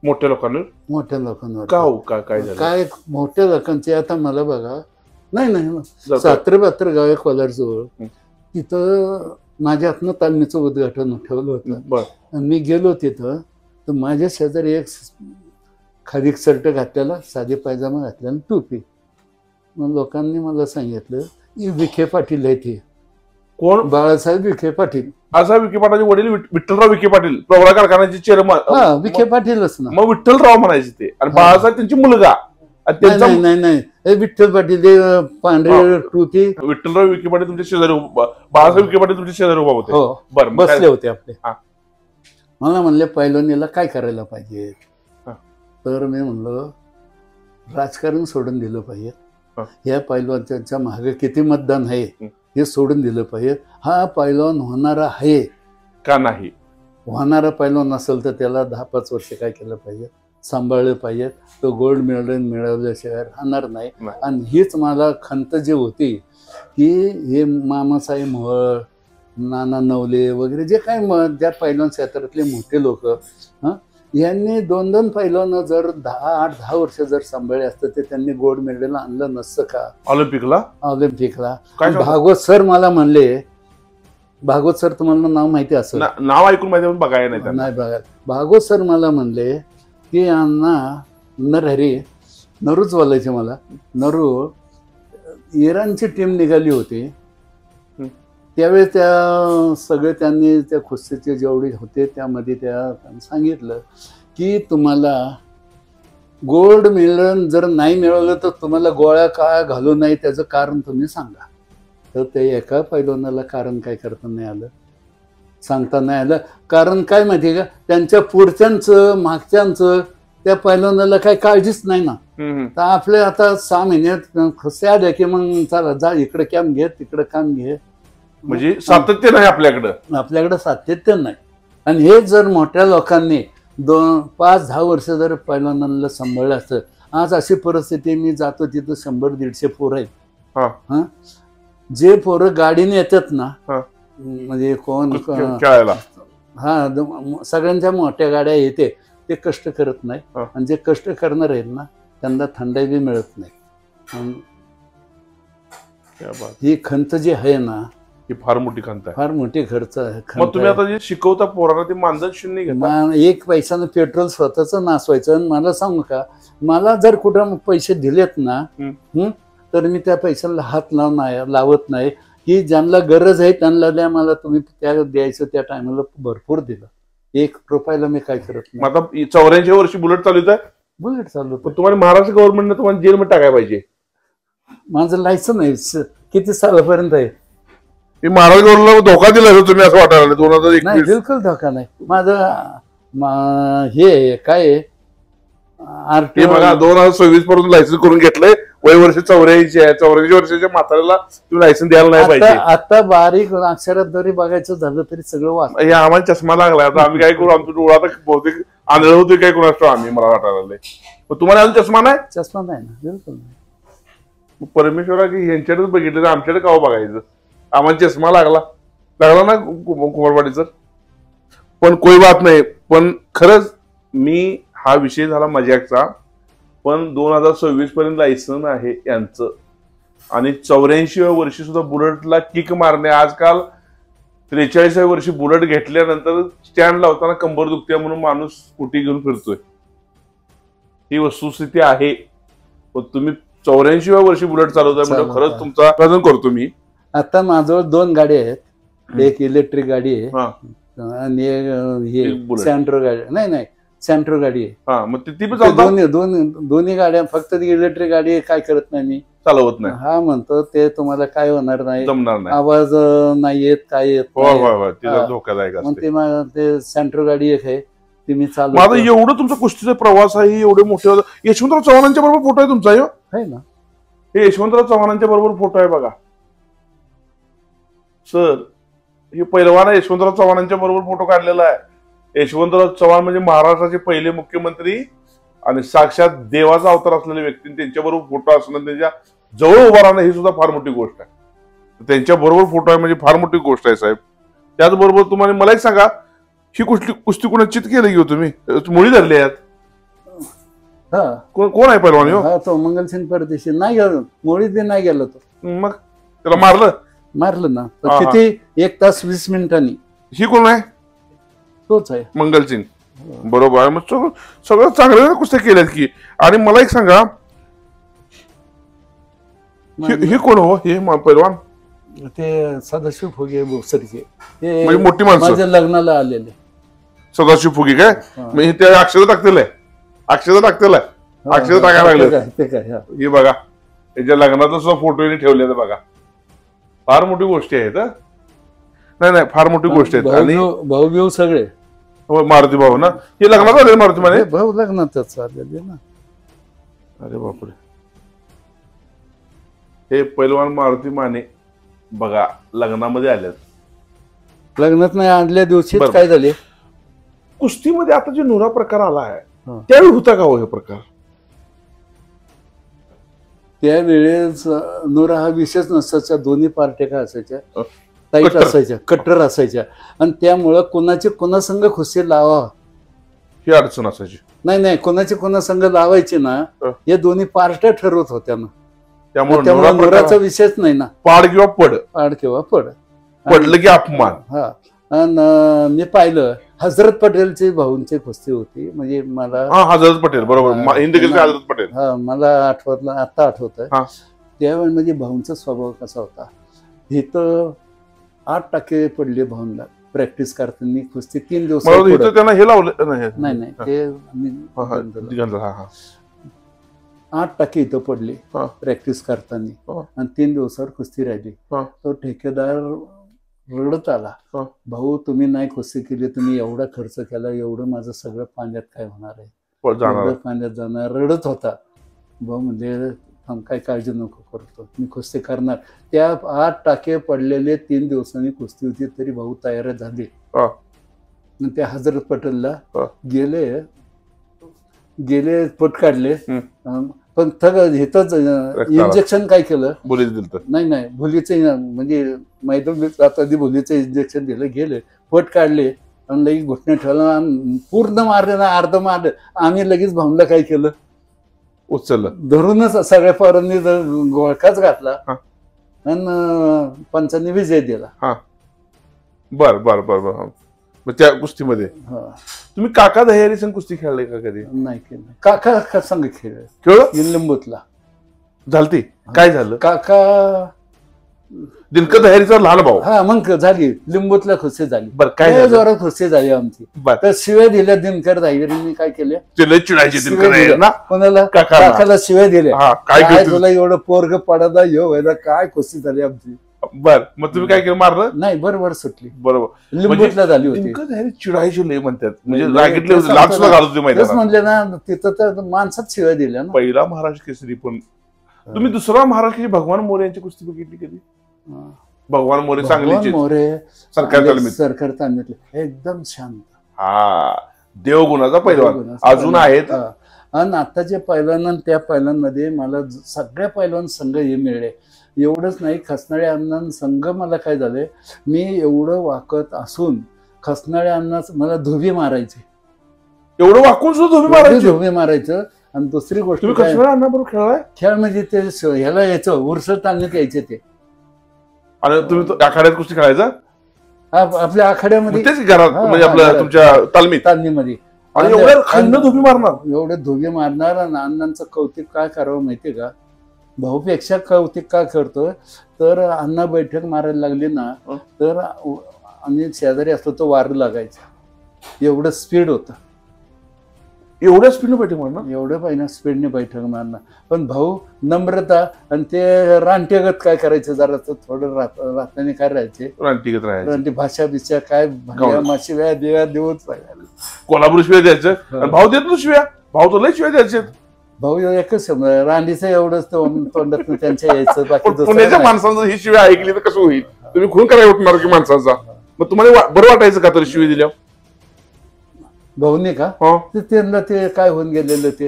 मोठ्या लोकांवर का हो? काय झालं? काय मोठ्या लोकांचे आता मला बघा, नाही सात्रे बात्र गाव आहे कोलारजवळ, तिथं माझ्या हातनं तालमीचं उद्घाटन ठेवलं होतं. मी गेलो तिथं तर माझ्या शेजारी एक खादी शर्ट घातलेला, साधे पायजामा घातलेला, टोपी. मग लोकांनी मला सांगितलं की विखे पाटील आहे ते. कोण? बाळासाहेब विखे पाटील. असा विखे पाटीलचे वडील विठ्ठलराव विखे पाटील, प्रवरा कारखान्याचे चेअरमन. विखे पाटीलच ना, मग विठ्ठलराव म्हणायचे ते. आणि बाळासाहेब त्यांची मुलगा. नाही विठ्ठल पाटील ते पांढरे टोपी. विठ्ठलराव विखे पाटील तुमच्या शेजारी, बाळासाहेब विखे पाटील तुमच्या शेजारी उभा होते. बरं, बसले होते आपले. मला म्हणले पैलवानीला काय करायला पाहिजे, तर मी म्हणलं राजकारण सोडून दिलं पाहिजे. या पैलवानच्या मागे किती मतदान आहे हे सोडून दिलं पाहिजे. हा पैलवान होणारा आहे का नाही, होणारा पैलवान असेल तर त्याला 10-5 वर्ष काय केलं पाहिजे, सांभाळलं पाहिजे. तो गोल्ड मेडल मिळवल्याशिवाय राहणार नाही. आणि हीच मला खंत जी होती की हे मामासाहेब मोहोळ, नाना नवले वगैरे जे काय ज्या पैलवान क्षेत्रातले मोठे लोक, यांनी 2-2 पैलवान जर 8-10 वर्ष जर सांभाळले असतं ते त्यांनी गोल्ड मेडल आणलं नसतं का ऑलिम्पिकला. भागवत सर मला म्हणले, भागवत सर तुम्हाला नाव माहिती असेल, नाव ऐकून माहिती बघायला नाही बघा. भागवत सर मला म्हणले की अण्णा नरहरी, नरूच बोलायचे मला, नरू इराणची टीम निघाली होती त्यावेळेस त्या सगळे त्यांनी त्या कुस्तीचे जेवढे होते त्यामध्ये त्यांनी सांगितलं की तुम्हाला गोल्ड मेडल जर नाही मिळवलं तर तुम्हाला गोळ्या का घालू नाही त्याचं कारण तुम्ही सांगा. तर ते एका पैलवानाला कारण काय करता नाही आलं, सांगता नाही आलं. कारण काय माहिती का, त्यांच्या पुढच्यांचं मागच्यांचं त्या पैलवानाला काही काळजीच नाही ना. तर आपले आता 6 महिन्यात खुशी आल्या की मग चला जा इकडे कॅम्प घे तिकडे काम घे, म्हणजे सातत्य नाही आपल्याकडं सातत्य नाही. आणि हे जर मोठ्या लोकांनी 5-10 वर्ष जर पैलवानांना सांभाळलं असतं, आज अशी परिस्थिती, मी जातो तिथं 100-150 पोरं आहेत. जे पोरं गाडीने येतात ना, म्हणजे कोण खेळायला, सगळ्यांच्या मोठ्या गाड्या येते, ते कष्ट करत नाही. आणि जे कष्ट करणार आहेत ना त्यांना थंडाई बी मिळत नाही. ही खंत जी आहे ना ही फार मोठी खंत आहे, फार मोठी खर्च आहे. मग तुम्ही आता जे शिकवता पोरांना ते मानधन शून्य घेता, 1 पैशानं पेट्रोल स्वतःच नासवायचं. आणि मला सांगू का, मला जर कुठं पैसे दिलेत ना तर मी त्या पैशाला हात लावत नाही. की ज्यांना गरज आहे त्यांना द्या, मला तुम्ही त्या द्यायचं त्या टायमाला भरपूर दिलं. 1 रुपयाला मी काय करत नाही. आता 84 वर्षी बुलेट चालू आहे, बुलेट चालू. पण तुम्हाला महाराष्ट्र गव्हर्नमेंटने तुम्हाला जेलमध्ये टाकायला पाहिजे. माझं लायसन आहे, किती सालापर्यंत आहे. महाराष्ट्र गव्हर्नमेंटला धोका दिला तुम्ही असं वाटायला? 2021 नाही, बिलकुल धोका नाही. माझं हे काय बघा 2026 पर्यंत लायसन्स करून घेतलंय, वय वर्ष 84 आहे, 84 वर्षाच्या म्हाताऱ्याला तुम्ही लायसन द्यायला नाही पाहिजे. आता बारीक अक्षरात जरी बघायचं झालं तरी सगळं वाच. हे आम्हाला चष्मा लागला, आता आम्ही काय करू, आमचं डोळा तर बहुतेक आंधळ होतोय काय कोणाच आम्ही, मला वाटायला लागले. तुम्हाला अजून चष्मा नाही? चष्मा नाही ना, बिलकुल नाही. परमेश्वरा की यांच्याकडेच बघितलं तर आमच्याकडे का बघायचं? आम्हाला चष्मा लागला ना कुमारवाडी सर. पण कोई बात नाही. पण खरंच मी हा विषय झाला मजाकचा, पण 2026 पर्यंत लायसन आहे यांचं, आणि 84व्या वर्षी सुद्धा बुलेटला किक मारणे. आजकाल 43व्या वर्षी बुलेट घेतल्यानंतर स्टँड लावताना कंबर दुखते म्हणून माणूस स्कूटी घेऊन फिरतोय. ही वस्तुस्थिती आहे. पण तुम्ही 84व्या वर्षी बुलेट चालवताय म्हणजे खरंच तुमचा अभिनंदन करतो मी. आता माझ्याजवळ 2 गाड्या आहेत. एक इलेक्ट्रिक गाडी आहे आणि हे सँट्रो गाडी. नाही सँट्रो गाडी आहे. मग ती पण चालवतात? दोन्ही गाड्या. फक्त ती इलेक्ट्रिक गाडी काय करत नाही मी, चालवत नाही. हा म्हणतो ते तुम्हाला काय होणार नाही, जमणार नाही, आवाज नाही येत, काय येत नाही, धोकादायक असते. ते सँट्रो गाडी एक आहे ती मी चालू. माझा एवढं तुमचा कुस्तीचा प्रवास आहे, एवढे मोठे. यशवंतराव चव्हाणांच्या बरोबर फोटो आहे तुमचा? आहे ना, हे यशवंतराव चव्हाणांच्या बरोबर फोटो आहे बघा सर. हे पहिलवान यशवंतराव चव्हाणांच्या बरोबर फोटो काढलेला आहे. यशवंतराव चव्हाण म्हणजे महाराष्ट्राचे पहिले मुख्यमंत्री आणि साक्षात देवाचा अवतार असलेले व्यक्ती. त्यांच्याबरोबर फोटो असणं, त्यांच्या जवळ उभा राहणं ही सुद्धा फार मोठी गोष्ट आहे. त्यांच्या बरोबर फोटो आहे म्हणजे फार मोठी गोष्ट आहे साहेब. त्याचबरोबर तुम्हाला मला एक सांगा, ही कुस्ती कोणा चित केली की तुम्ही? मुळी धरली आहेत? कोण आहे पहिलवान? तो मंगलसिंग परदेशी. नाही गेलो मुळी, ते नाही गेलो तो. मग त्याला मारलं ना किती, 1 तास 20 मिनिटांनी. ही कोण आहे? तोच आहे मंगलसिंग. बरोबर आहे. मग सगळं चांगल्या कुस्त्या केल्यात की. आणि मला एक सांगा, हे कोण हो? हे पहिलवान ते सदाशिव फुगे बोसरचे, म्हणजे मोठी माणसं माझ्या लग्नाला आलेले. सदाशिव फुगे काय? म्हणजे ते अक्षर टाकतेलं टाकायला लागले. हे बघा, त्याच्या लग्नाचा सुद्धा फोटो ठेवले बघा. फार मोठी गोष्टी आहेत. नाही फार मोठी गोष्ट आहे. आणि भाऊ सगळे मारुती भाऊ ना, हे लग्नात आले? मारुती माने भाऊ लग्नातच आलेले ना. अरे बापरे. हे पैलवान मारुती माने बघा लग्नामध्ये आल्यात. लग्नात नाही, आणल्या दिवशी काय झाले कुस्तीमध्ये. आता जे नुरा प्रकार आला आहे त्यावेळी होता का हो हे प्रकार? त्यावेळेस नुरा हा विषयच नसायचा. दोन्ही पार्ट्या काय असायच्या, टाईट असायच्या, कट्टर असायच्या, आणि त्यामुळं कोणाचे कोणासंग खुशी लावा ही अडचण असायची. नाही कोणाचे कोणासंग लावायचे ना, हे दोन्ही पार्ट्या ठरवत होत्या ना. त्यामुळे नुराचा विषयच नाही ना. पाड किंवा पड, पडलं की अपमान. हा, आणि मी पाहिलं हजरत पटेलची भाऊंची कुस्ती होती. म्हणजे मला हजरत पटेल बरोबर, हजरत पटेल. हा, मला आठवतलं, आता आठवत आहे. त्यावेळी म्हणजे भाऊंचा स्वभाव कसा होता. इथं 8% पडले भाऊंना प्रॅक्टिस करताना कुस्ती. 3 दिवस त्यांना हे लावलं नाही ते 8% इथं पडले प्रॅक्टिस करताना, आणि 3 दिवसावर कुस्ती राहिली. तो ठेकेदार रडत आला, भाऊ तुम्ही नाही कुस्ती केली, तुम्ही एवढा खर्च केला, एवढं माझं सगळं पाण्यात काय होणार आहे, पाण्यात जाणार. रडत होता. भाऊ म्हणजे काय काळजी नको करतो, मी कुस्ती करणार. त्या 8% पडलेले 3 दिवसांनी कुस्ती होती तरी भाऊ तयार झाले. त्या हजरत पटेलला गेले पट काढले, पण इथंच इंजेक्शन काय केलं, नाही भुलीचं म्हणजे मैदान भुलीचं इंजेक्शन दिलं. गेले पट काढले आणि लगेच घुटणे ठेवला, पूर्ण मारले ना, अर्ध मारलं. आम्ही लगेच भाऊंला काय केलं, उचललं, धरूनच सगळ्या पोरांनी गोळकाच घातला आणि पंचांनी विजय दिला. बर बर बर बर. त्या कुस्तीमध्ये तुम्ही काका दह्यारी संग कुस्ती खेळले का कधी? नाही केलं. काका संग खेळ लिंबूतला झालती. काय झालं? काका दिनकर दह्यारीचा लहान भाऊ. हा, मग झाली लिंबूतल्या कुस्ती झाली. बरं, काय जोरात कुस्ती झाली आमची. तर शिव्या दिल्या दिनकर दह्यारीने. काय केल्या, कोणाला? काकाला शिव्या दिल्या. काय तुला एवढं पोरग पडदा व्हायला, काय कुस्ती झाली आमची. बर, मग तुम्ही काय केलं, मारलं? नाही, बरोबर सुटली. बरोबर लिंबूतला झाली होती. चिडायची लय म्हणतात, म्हणजे म्हणले ना, तिथं तर माणसात शिव्या दिल्या ना. पहिला महाराष्ट्र केसरी पण तुम्ही दुसरा महाराष्ट्राची भगवान मोरे यांची कुस्ती बघितली कधी? भगवान मोरे सांगलीचे मोरे सरकार तालमीत सरकार तालमीतले एकदम शांत. हा देवगुणाचा पैलवान अजून आहेत. आणि आता जे पैलवान त्या पैलवानमध्ये मला सगळ्या पैलवान संघ हे मिळले. एवढंच नाही, खसनाळे अण्णा संघ मला काय झालंय, मी एवढं वाकत असून खसनाळे अण्णा मला धोबी मारायचे. एवढं वाकून सुद्धा धोबी मारायचं. आणि दुसरी गोष्ट खेळ म्हणजे ते ह्याला यायचं उरसळ तालमीत यायचे ते. आणि तुम्ही आखाड्यात कुस्ती खेळायचा? आपल्या आखाड्यामध्ये म्हणजे आपल्या तुमच्या तालमीमध्ये धोबी मारणार, एवढे धोबी मारणार. आणि अण्णांचं कौतिक काय करावं माहितीये का, भाऊपेक्षा कौतिक का करतोय तर अण्णा बैठक मारायला लागली ना तर आम्ही शेजारी असतो तो वार लागायचा. एवढं स्पीड होतं. एवढ्या स्पीडने बैठक मारणार? एवढं पाहिजे स्पीडने बैठक मारणार. पण भाऊ नम्रता आणि ते रानटीगत काय करायचं, जरा थोडं राहताना काय राहायचे, रानटीगत राहायचे. भाषा बिषा काय शिव्या देव्या देऊच पाहिजे. कोल्हापूर शिव्या द्यायचं, भाऊ देत शिव्या, भाऊ तो लय शिव्या द्यायचे. भाऊ एकच रांडीचं एवढंच तोंडात त्यांच्या यायचं. बाकी पुण्याच्या माणसांचं ही शिव्या ऐकली तर कसं होईल? तुम्ही खून करायला उठणार की माणसाचा? मग तुम्हाला बरं वाटायचं का तरी शिवी दिल्या? भाऊने का त्यांना ते काय होऊन गेलेलं ते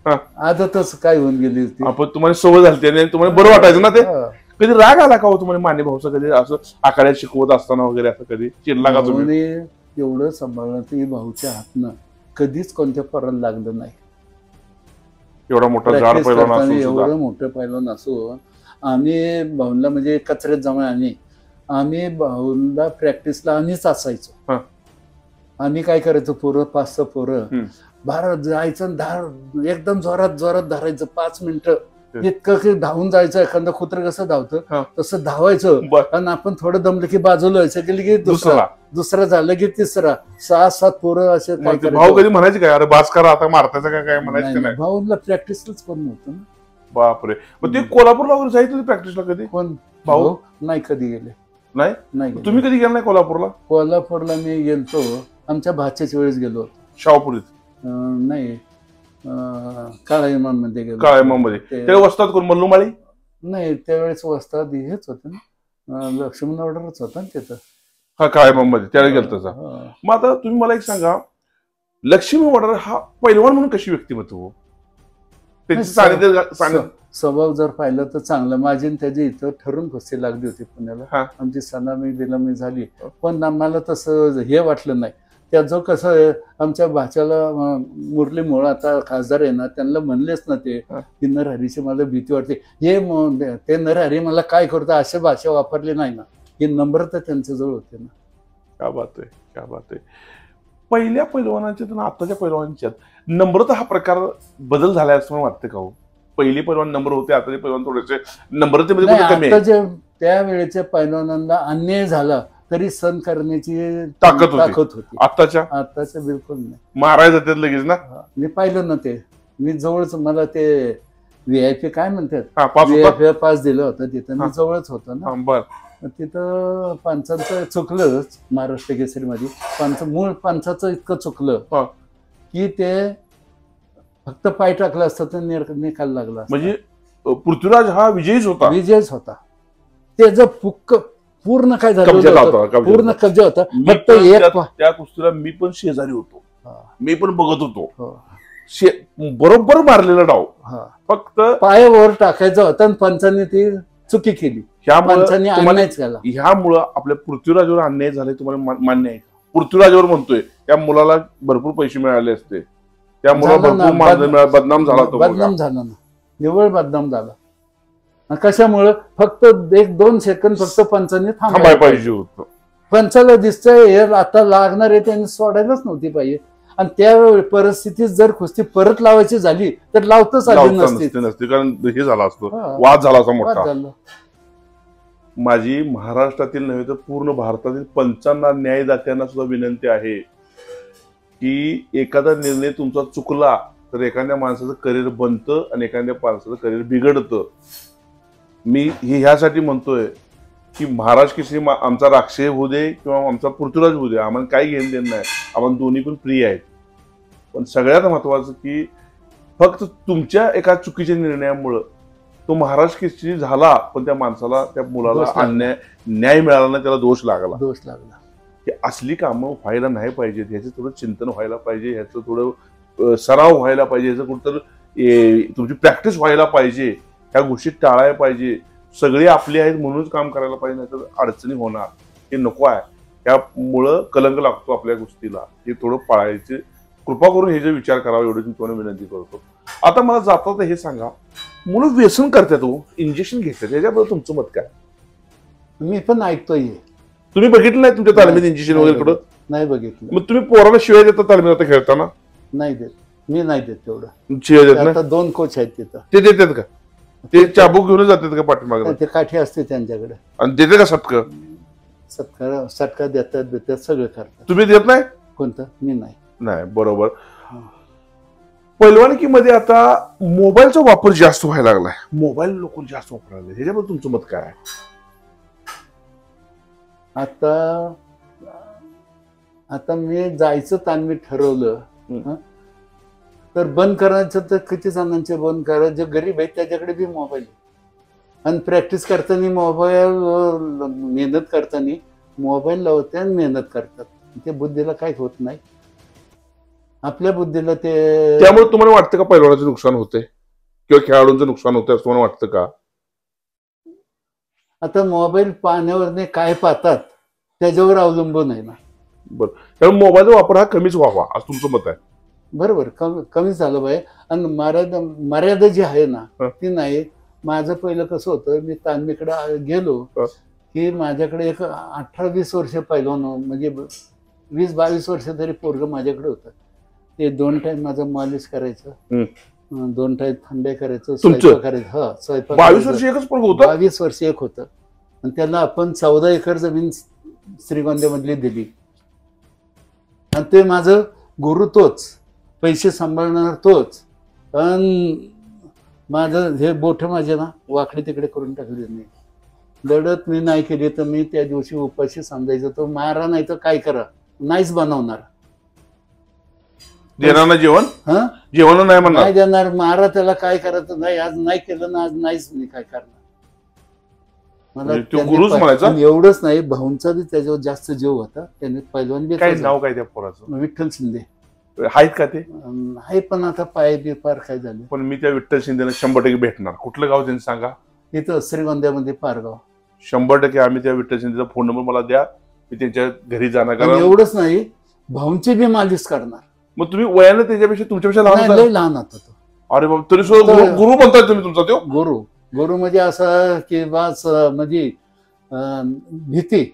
आदतच काय होऊन गेली होती. आपण तुम्हाला सवय झाली आणि तुम्हाला बरं वाटायचं ना ते. कधी राग आला का हो तुम्हाला माने भाऊचा? कधी असं आखाड्यात शिकवत असताना वगैरे असं कधी चिडला का तुम्ही? एवढं सांभाळलं की भाऊच्या हातनं कधीच कोणत्या पोराला लागलं नाही. एवढा मोठा जाड पैलवान असून, एवढं मोठं पैलवान असून आम्ही भाऊला म्हणजे कचऱ्यात जमा आम्ही भाऊला प्रॅक्टिसला आम्हीच असायचो. आम्ही काय करायचो, पोरं 5-6 पोरं भारत जायचं, एकदम जोरात धरायचं 5 मिनिटं इतकं की धावून जायचं. एखादं कुत्रं कसं धावतं तसं धावायचं. आणि आपण थोडं दमलं की बाजूला व्हायचं, गेली की दुसरा झालं की तिसरा. 6-7 पोरं असे. भाऊ कधी म्हणायचे काय अरे बास करा आता मारतायचं काय म्हणायचं नाही? भाऊला प्रॅक्टिसच कोण नव्हतं ना. बापरे. मग ते कोल्हापूरला वगैरे जायचं प्रॅक्टिसला कधी? कोण भाऊ नाही कधी गेले. नाही तुम्ही कधी गेला नाही कोल्हापूरला? कोल्हापूरला मी गेलतो आमच्या भाच्याच्या वेळेस गेलो होतो. शाहपुरीत नाही, काळा इमाममध्ये गेलो. काळा इमाममध्ये ते वस्तात कोण मल्लूमाळी? नाही, त्यावेळेस वस्ताद हेच होतं ना, लक्ष्मण ऑर्डरच होता ना तिथं. हा काळा इमाममध्ये त्यावेळी गेलं तसा. मग आता तुम्ही मला एक सांगा, लक्ष्मी ऑर्डर हा पैलवान म्हणून कशी व्यक्तिमत्व हो? स्वभाव जर पाहिलं तर चांगलं. माझी त्याची इथं ठरून कुस्ती लागली होती पुण्याला. आमची सलामी बिलामी झाली, पण आम्हाला तसं हे वाटलं नाही. त्याचं कसं आहे, आमच्या भाच्याला मुरलीमुळं आता खासदार आहे ना, त्यांना म्हणलेच ना ते की नरहरीची मला भीती वाटते. ते नरहरी मला काय करतो अशा भाषा वापरली नाही ना. ही नम्रता त्यांच्याजवळ होते ना. क्या बात आहे, क्या बात आहे. पहिल्या पैलवानांच्यात आणि आताच्या पैलवानांच्यात नम्रता हा प्रकार बदल झालाय असं मला वाटतं का हो? पहिली पैलवान नम्र होते, आताचे पैलवान थोडेसे नम्रतेमध्ये कमी आहे. त्यावेळेच्या पैलवानांना अन्याय झाला तरी सहन करण्याची ताकद होती. आताच्या बिलकुल नाही. मारायचं ते लगेच ना. मी पाहिलं ना ते, मी जवळच, मला ते VIP काय म्हणतात, VIP पास दिलं होतं तिथं. मी जवळच होतो ना. तिथं पंचांचं चुकलंच महाराष्ट्र केसरीमध्ये. मूळ पंचाचं इतकं चुकलं की ते फक्त पाय टाकलं असतं तर निकाल लागला. म्हणजे पृथ्वीराज हा विजयच होता. त्याचं पूर्ण काय झालं, पूर्ण कब्जा होता. फक्त त्या कुस्तीला मी पण शेजारी होतो, मी पण बघत होतो. बरोबर मारलेला डाव, फक्त पायावर टाकायचा होता आणि पंचांनी ती चुकी केली. ह्यामुळं आपल्या पृथ्वीराजावर अन्याय झाले. तुम्हाला मान्य आहे? पृथ्वीराजावर म्हणतोय, त्या मुलाला भरपूर पैसे मिळाले असते, त्या मुलाला बदनाम झाला ना, निव्वळ बदनाम झाला. कशामुळं? फक्त 1-2 सेकंद फक्त पंचांनी थांबायला पाहिजे होतं. पंचाला दिसतंय हे आता लागणार आहे, त्यांनी सोडायलाच नव्हती पाहिजे. आणि त्या परिस्थितीत जर कुस्ती परत लावायची झाली तर लावतच आली नसते, कारण हे झाला असतो, वाद झाला असता मोठा. माझी महाराष्ट्रातील नव्हे तर पूर्ण भारतातील पंचांना, न्यायदात्यांना सुद्धा विनंती आहे की एखादा निर्णय तुमचा चुकला तर एखाद्या माणसाचं करिअर बनतं आणि एखाद्या माणसाचं करिअर बिघडतं. मी ह्यासाठी म्हणतोय की महाराज केसरी आमचा राक्षे होऊ दे किंवा आमचा पृथ्वीराज होऊ दे, आम्हाला काही घेणं देणं नाही. आम्हाला दोन्ही पण प्रिय आहेत. पण सगळ्यात महत्वाचं की फक्त तुमच्या एका चुकीच्या निर्णयामुळं तो महाराज केसरी झाला, पण त्या माणसाला, त्या मुलाला दोष लागला. न्याय मिळाला नाही, त्याला दोष लागला. ही असली कामं व्हायला नाही पाहिजेत. ह्याचं थोडं चिंतन व्हायला पाहिजे, ह्याचं थोडं सराव व्हायला पाहिजे, ह्याचं कुठंतरी तुमची प्रॅक्टिस व्हायला पाहिजे. ह्या गोष्टी टाळायला पाहिजे. सगळे आपले आहेत म्हणूनच काम करायला पाहिजे, नाही तर अडचणी होणार. हे नको आहे. त्यामुळं कलंक लागतो आपल्या गोष्टीला. हे थोडं पाळायचे. कृपा करून हे जे विचार करावा एवढी मी तुम्हाला विनंती करतो. आता मला जाता हे सांगा, मुलं व्यसन करतात, इंजेक्शन घेतात, याच्याबद्दल तुमचं मत काय? मी पण ऐकतोय. तुम्ही बघितलं नाही तुमच्या तालमीत इंजेक्शन वगैरे कडं? नाही बघितलं. मग तुम्ही पोराला शिवाय देता तालमीत आता खेळताना? नाही देत. मी नाही देत तेवढं. शिवाय देत आता 2 कोच आहेत तिथं. ते देतात का? ते चाबूक घेऊन जातात का पाठीमागे? ते काठी असते त्यांच्याकडे. आणि देते का सटकं? सटका देतात सगळं करतात. तुम्ही देत नाही? कोणतं? मी नाही. नाही, बरोबर. पैलवानकीमध्ये आता मोबाईलचा वापर जास्त व्हायला लागलाय. मोबाईल लोक जास्त वापरायला लागले. ह्याच्याबद्दल तुमचं मत काय आहे? आता मी जायचं ताण ठरवलं, तर बंद करायचं. तर किती जणांचे बंद करायचं? जे गरीब आहेत त्याच्याकडे बी मोबाईल, आणि प्रॅक्टिस करताना मोबाईल, मेहनत करताना मोबाईल लावते आणि मेहनत करतात. ते बुद्धीला काही होत नाही. आपल्या बुद्धीला ते, त्यामुळे तुम्हाला वाटतं का पैलवानाचं नुकसान होते किंवा खेळाडूंचं नुकसान होतं असं तुम्हाला वाटतं का? आता मोबाईल पाहण्यावर काय पाहतात त्याच्यावर अवलंबून आहे ना. बरं, त्यामुळे मोबाईलचा वापर हा कमीच व्हावा असं तुमचं मत आहे? बरोबर, कमी झालं पाहिजे. आणि मर्यादा जी आहे ना ती नाही. माझं पहिलं कसं होतं, मी तालमीकडे गेलो की माझ्याकडे एक 18-20 वर्ष पैलवान, म्हणजे 20-22 वर्ष तरी पोरग माझ्याकडे होतं. ते 2 टाइम माझं मालिश करायचं, 2 टाइम थंडे करायचं, स्वयंपाक करायचं. स्वयंपाक 22 वर्ष एकच पोरग होतं? 22 वर्ष एक होतं. आणि त्याला आपण 14 एकर जमीन श्रीगोंद्यामधली दिली. आणि ते माझं गुरु तोच, पैसे सांभाळणार तोच. पण माझं हे बोट माझे ना वाकडे तिकडे करून टाकले नाही. लढत मी नाही केली तर मी त्या दिवशी उपाशी समजायचं. तो मारा नाही तर काय करा, नाहीच बनवणार. देणार ना जेवण? जेवण नाही म्हणणार, नाही देणार. मारा त्याला, काय करायचं नाही. आज नाही केलं ना, आज नाहीच मी काय करणार. मला गुरुच म्हणायचा. एवढंच नाही, भाऊंचा बी त्याच्यावर जास्त जीव होता. त्यांनी पैलवान बी. काय नाव काय त्या पोराचं? विठ्ठल शिंदे आहेत का ते? आहे, पण आता पाय बी पार काय झाले. पण मी त्या विठ्ठल शिंदेला 100% भेटणार. कुठलं गाव त्यांनी सांगा? इथं श्रीगोंद्यामध्ये पारगाव. 100% आम्ही त्या विठ्ठल शिंदेचा फोन नंबर मला द्या, मी त्यांच्या घरी जाणार. कारण एवढंच नाही, भाऊंची बी मालिश करणार. मग तुम्ही वयाने त्याच्यापेक्षा तुमच्यापेक्षा लहान होता तो. अरे बाबा, तरी सुद्धा गुरु म्हणताय तुम्ही तुमचा? तो गुरु म्हणजे असं की बस, म्हणजे भीती.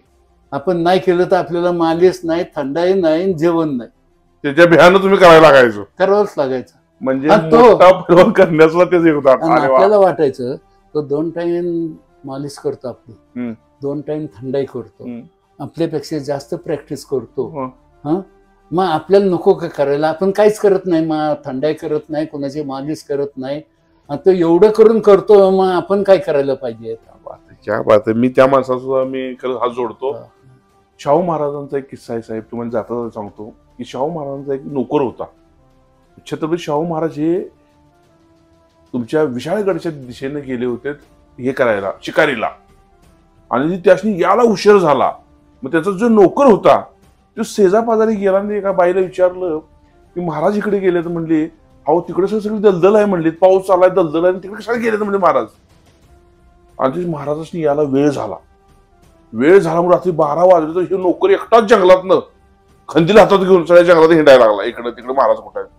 आपण नाही केलं तर आपल्याला मालिश नाही, थंडाई नाही, जेवण नाही. त्याच्या बिहानं तुम्ही करायला लागायचं, करावंच लागायचं. म्हणजे मोठा पैलवान करण्याचा तेच योगदान. आपल्याला वाटायचं तो 2 टाइम मालिश करतो, आपली 2 टाइम थंडाई करतो, आपल्यापेक्षा जास्त प्रॅक्टिस करतो. मग आपल्याला नको का करायला? आपण काहीच करत नाही, मग थंडाई करत नाही, कोणाची मालिश करत नाही. आता एवढं करून करतो, मग आपण काय करायला पाहिजे? क्या बात आहे. मी त्या माणसाचा मी खरंच हात जोडतो. शाहू महाराजांचा एक किस्सा आहे साहेब, तुम्हाला जाता सांगतो की शाहू महाराजांचा एक नोकर होता. छत्रपती शाहू महाराज हे तुमच्या विशाळगडच्या दिशेने गेले होते हे करायला, शिकारीला, आणि त्यासनी याला उशीर झाला. मग त्याचा जो नोकर होता तो शेजापाजारी गेला आणि एका बाईला विचारलं की महाराज इकडे गेले. तर म्हणले, अहो तिकडे सगळी दलदल आहे म्हणले, पाऊस चालाय, दलदल आहे, तिकडे कशाला गेले तर म्हणजे महाराज. आणि महाराजांनी याला वेळ झाला म्हणून रात्री 12 वाजले तर हे नोकर एकटाच जंगलातनं खंदील हातात घेऊन सगळ्या जंगलात हिंडायला लागला. इकडे तिकडे महाराज कुठे आहेत.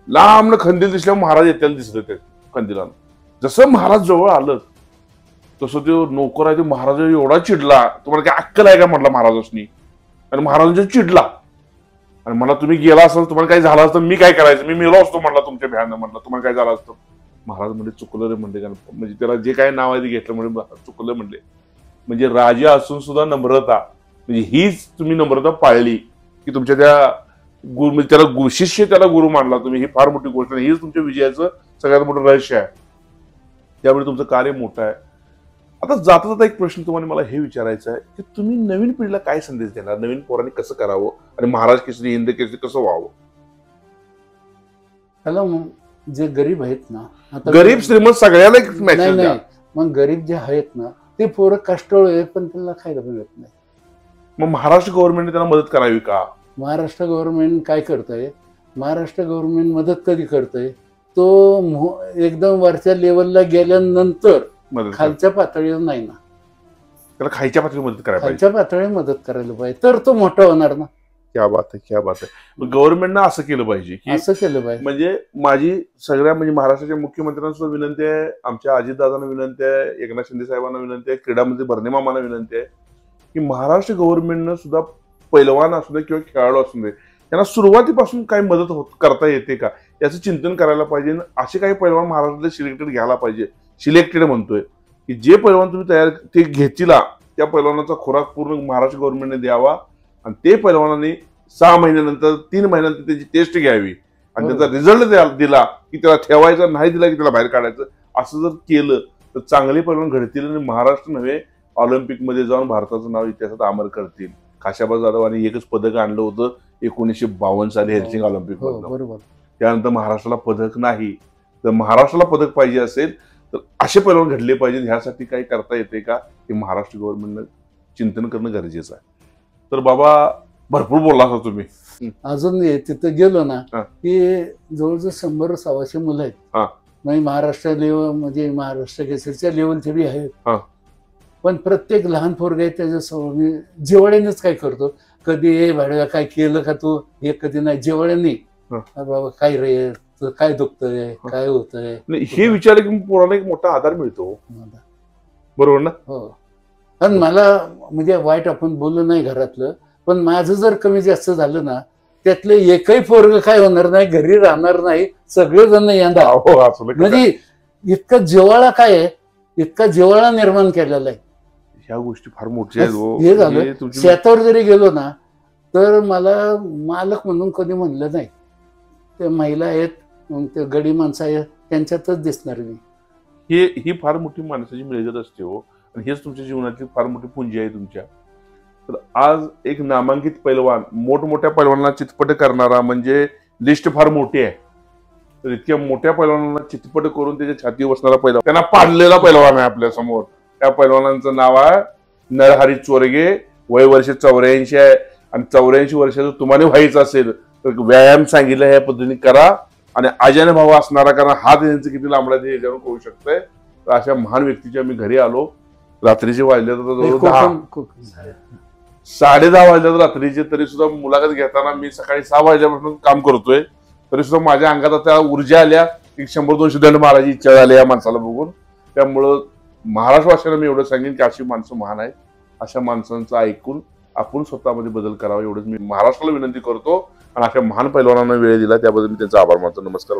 लांबनं खंदील दिसल्यावर महाराज येत्याला दिसले ते खंदिलानं. जसं महाराज जवळ आलं तसं तो नोकर आहे, ते महाराज एवढा चिडला. तुम्हाला काय अक्कल आहे का म्हटला महाराजांनी. आणि महाराजांच्या चिडला आणि मला, तुम्ही गेला असाल, तुम्हाला काय झालं असतं, मी काय करायचं, मी मेलो असतो म्हटला तुमच्या भ्यानं. म्हटलं तुम्हाला काय झालं असतं. महाराज म्हणजे चुकलं रे म्हणले, म्हणजे त्याला जे काय नाव आहे ते घेतलं म्हणजे चुकलं म्हणले. म्हणजे राजा असून सुद्धा नम्रता, म्हणजे हीच तुम्ही नम्रता पाळली की तुमच्या त्या गुरु, त्याला शिष्य त्याला गुरु मानला तुम्ही. ही फार मोठी गोष्ट नाही, हीच तुमच्या विजयाचं सगळ्यात मोठं रहस्य आहे. त्यामुळे तुमचं कार्य मोठं आहे. आता जाता जाता एक प्रश्न तुम्हाला मला हे विचारायचं आहे की तुम्ही नवीन पिढीला काय संदेश देणार? नवीन पोरांनी कसं करावं आणि महाराज केसरी, हिंद केसरी कसं व्हावं? त्याला जे गरीब आहेत ना, आता गरीब श्रीमंत सगळ्याला एक नाही मेसेज द्या. नाही, मग गरीब जे आहेत ना ते पोरं कष्टाळू आहेत, पण त्यांना खायला मिळत नाही. मग महाराष्ट्र गव्हर्नमेंटने त्यांना मदत करावी का? महाराष्ट्र गव्हर्नमेंट काय करतंय, महाराष्ट्र गव्हर्नमेंट मदत कधी करतंय, तो एकदम वरच्या लेवलला गेल्यानंतर मदत करा. खालच्या पातळीवर नाही ना, त्याला खायच्या पातळीवर मदत करायला पाहिजे. खालच्या पातळीवर मदत करायला पाहिजे, तर तो मोठा होणार ना. क्या बात आहे, क्या बात आहे. गव्हर्नमेंटनं असं केलं पाहिजे की असं केलं पाहिजे. म्हणजे माझी सगळ्या म्हणजे महाराष्ट्राच्या मुख्यमंत्र्यांना सुद्धा विनंती आहे, आमच्या अजितदादांना विनंती आहे, एकनाथ शिंदे साहेबांना विनंती आहे, क्रीडा मंत्री भरणे मामांना विनंती आहे की महाराष्ट्र गव्हर्नमेंटनं सुद्धा पैलवान असू दे किंवा खेळाडू असू दे त्यांना सुरुवातीपासून काही मदत करता येते का याचं चिंतन करायला पाहिजे. असे काही पैलवान महाराष्ट्रातले सिलेक्टेड घ्यायला पाहिजे. सिलेक्टेड म्हणतोय की जे पैलवान तुम्ही तयार ते घेतला त्या पैलवानाचा खुराक पूर्ण महाराष्ट्र गव्हर्नमेंटने द्यावा आणि ते पैलवानांनी 6 महिन्यानंतर 3 महिन्यानंतर त्याची टेस्ट घ्यावी आणि त्याचा रिझल्ट दिला की त्याला ठेवायचा, नाही दिला की त्याला बाहेर काढायचं. असं जर केलं तर चांगले पैलवान घडतील आणि महाराष्ट्र नव्हे ऑलिम्पिक मध्ये जाऊन भारताचं नाव इतिहासात अमर करतील. खाशाबा जाधवांनी एकच पदक आणलं होतं 1952 साली हेल्सिंकी ऑलिम्पिक बरोबर. त्यानंतर महाराष्ट्राला पदक नाही. तर महाराष्ट्राला पदक पाहिजे असेल तर असे पैलवान घडले पाहिजेत. ह्यासाठी काही करता येते का हे महाराष्ट्र गव्हर्नमेंटनं चिंतन करणं गरजेचं आहे. तर बाबा भरपूर बोलला होता तुम्ही. अजून तिथं गेलो ना हा. की जवळजवळ 100-125 मुलं आहेत. हा. म्हणजे महाराष्ट्र लेवल म्हणजे महाराष्ट्र केसरीच्या लेवलचे बी आहेत. हा. पण प्रत्येक लहान पोरग आहे त्याच्यासमोर मी जेवढ्यानेच काय करतो, कधी हे भाड्या काय केलं का तू, हे कधी नाही, जेवढ्यानी बाबा काय रे, तुझं काय दुखतंय, काय होतंय, हे विचारलं की पोराला एक मोठा आधार मिळतो. बरोबर ना? हो. पण मला म्हणजे वाईट आपण बोललो नाही घरातलं, पण माझं जर कमी जास्त झालं ना त्यातले एकही पोरग काय होणार नाही, घरी राहणार नाही, सगळेजण येणार. म्हणजे इतका जिव्हाळा काय आहे, इतका जिव्हाळा निर्माण केलेला आहे. ह्या गोष्टी फार मोठ्या आहेत. हे झालं शेतावर जरी गेलो ना तर मला मालक म्हणून कधी म्हणलं नाही. ते महिला आहेत, ते गडी माणसं आहेत, त्यांच्यातच दिसणार मी. ही फार मोठी माणसाची मिळत असते हो. आणि हेच तुमच्या जीवनातली फार मोठी पुंजी आहे तुमच्या. तर आज एक नामांकित पैलवान, मोठमोठ्या पैलवानांना चितपट करणारा, म्हणजे लिस्ट फार मोठी आहे. तर इतक्या मोठ्या पैलवानांना चितपट करून त्याच्या छातीवर बसणारा पैलवान, त्यांना पाडलेला पैलवान आहे आपल्या समोर. त्या पैलवानांचं नाव आहे नरहरी चोरगे. वय वर्ष 84 आहे. आणि 84 वर्षाचं तुम्हाला व्हायचं असेल तर व्यायाम सांगितलं ह्या पद्धतीने करा. आणि अजान भाव असणारा, कारण हात त्यांचं किती लांबडा ते याच्यावर कळू शकतंय. तर अशा महान व्यक्तीच्या मी घरी आलो. रात्रीचे वाजले तर 10:30 वाजले तर रात्रीचे, तरी सुद्धा मुलाखत घेताना मी सकाळी 6 वाजल्यापासून काम करतोय. तरी सुद्धा माझ्या अंगात आता ऊर्जा आल्या की 100-200 दंड मारायची इच्छा झाली या माणसाला बघून. त्यामुळं महाराष्ट्रवासियांना मी एवढं सांगेन की अशी माणसं महान आहेत. अशा माणसांचं ऐकून आपण स्वतःमध्ये बदल करावा एवढंच मी महाराष्ट्राला विनंती करतो. आणि अशा महान पैलवानांना वेळ दिला त्याबद्दल मी त्यांचा आभार मानतो. नमस्कार.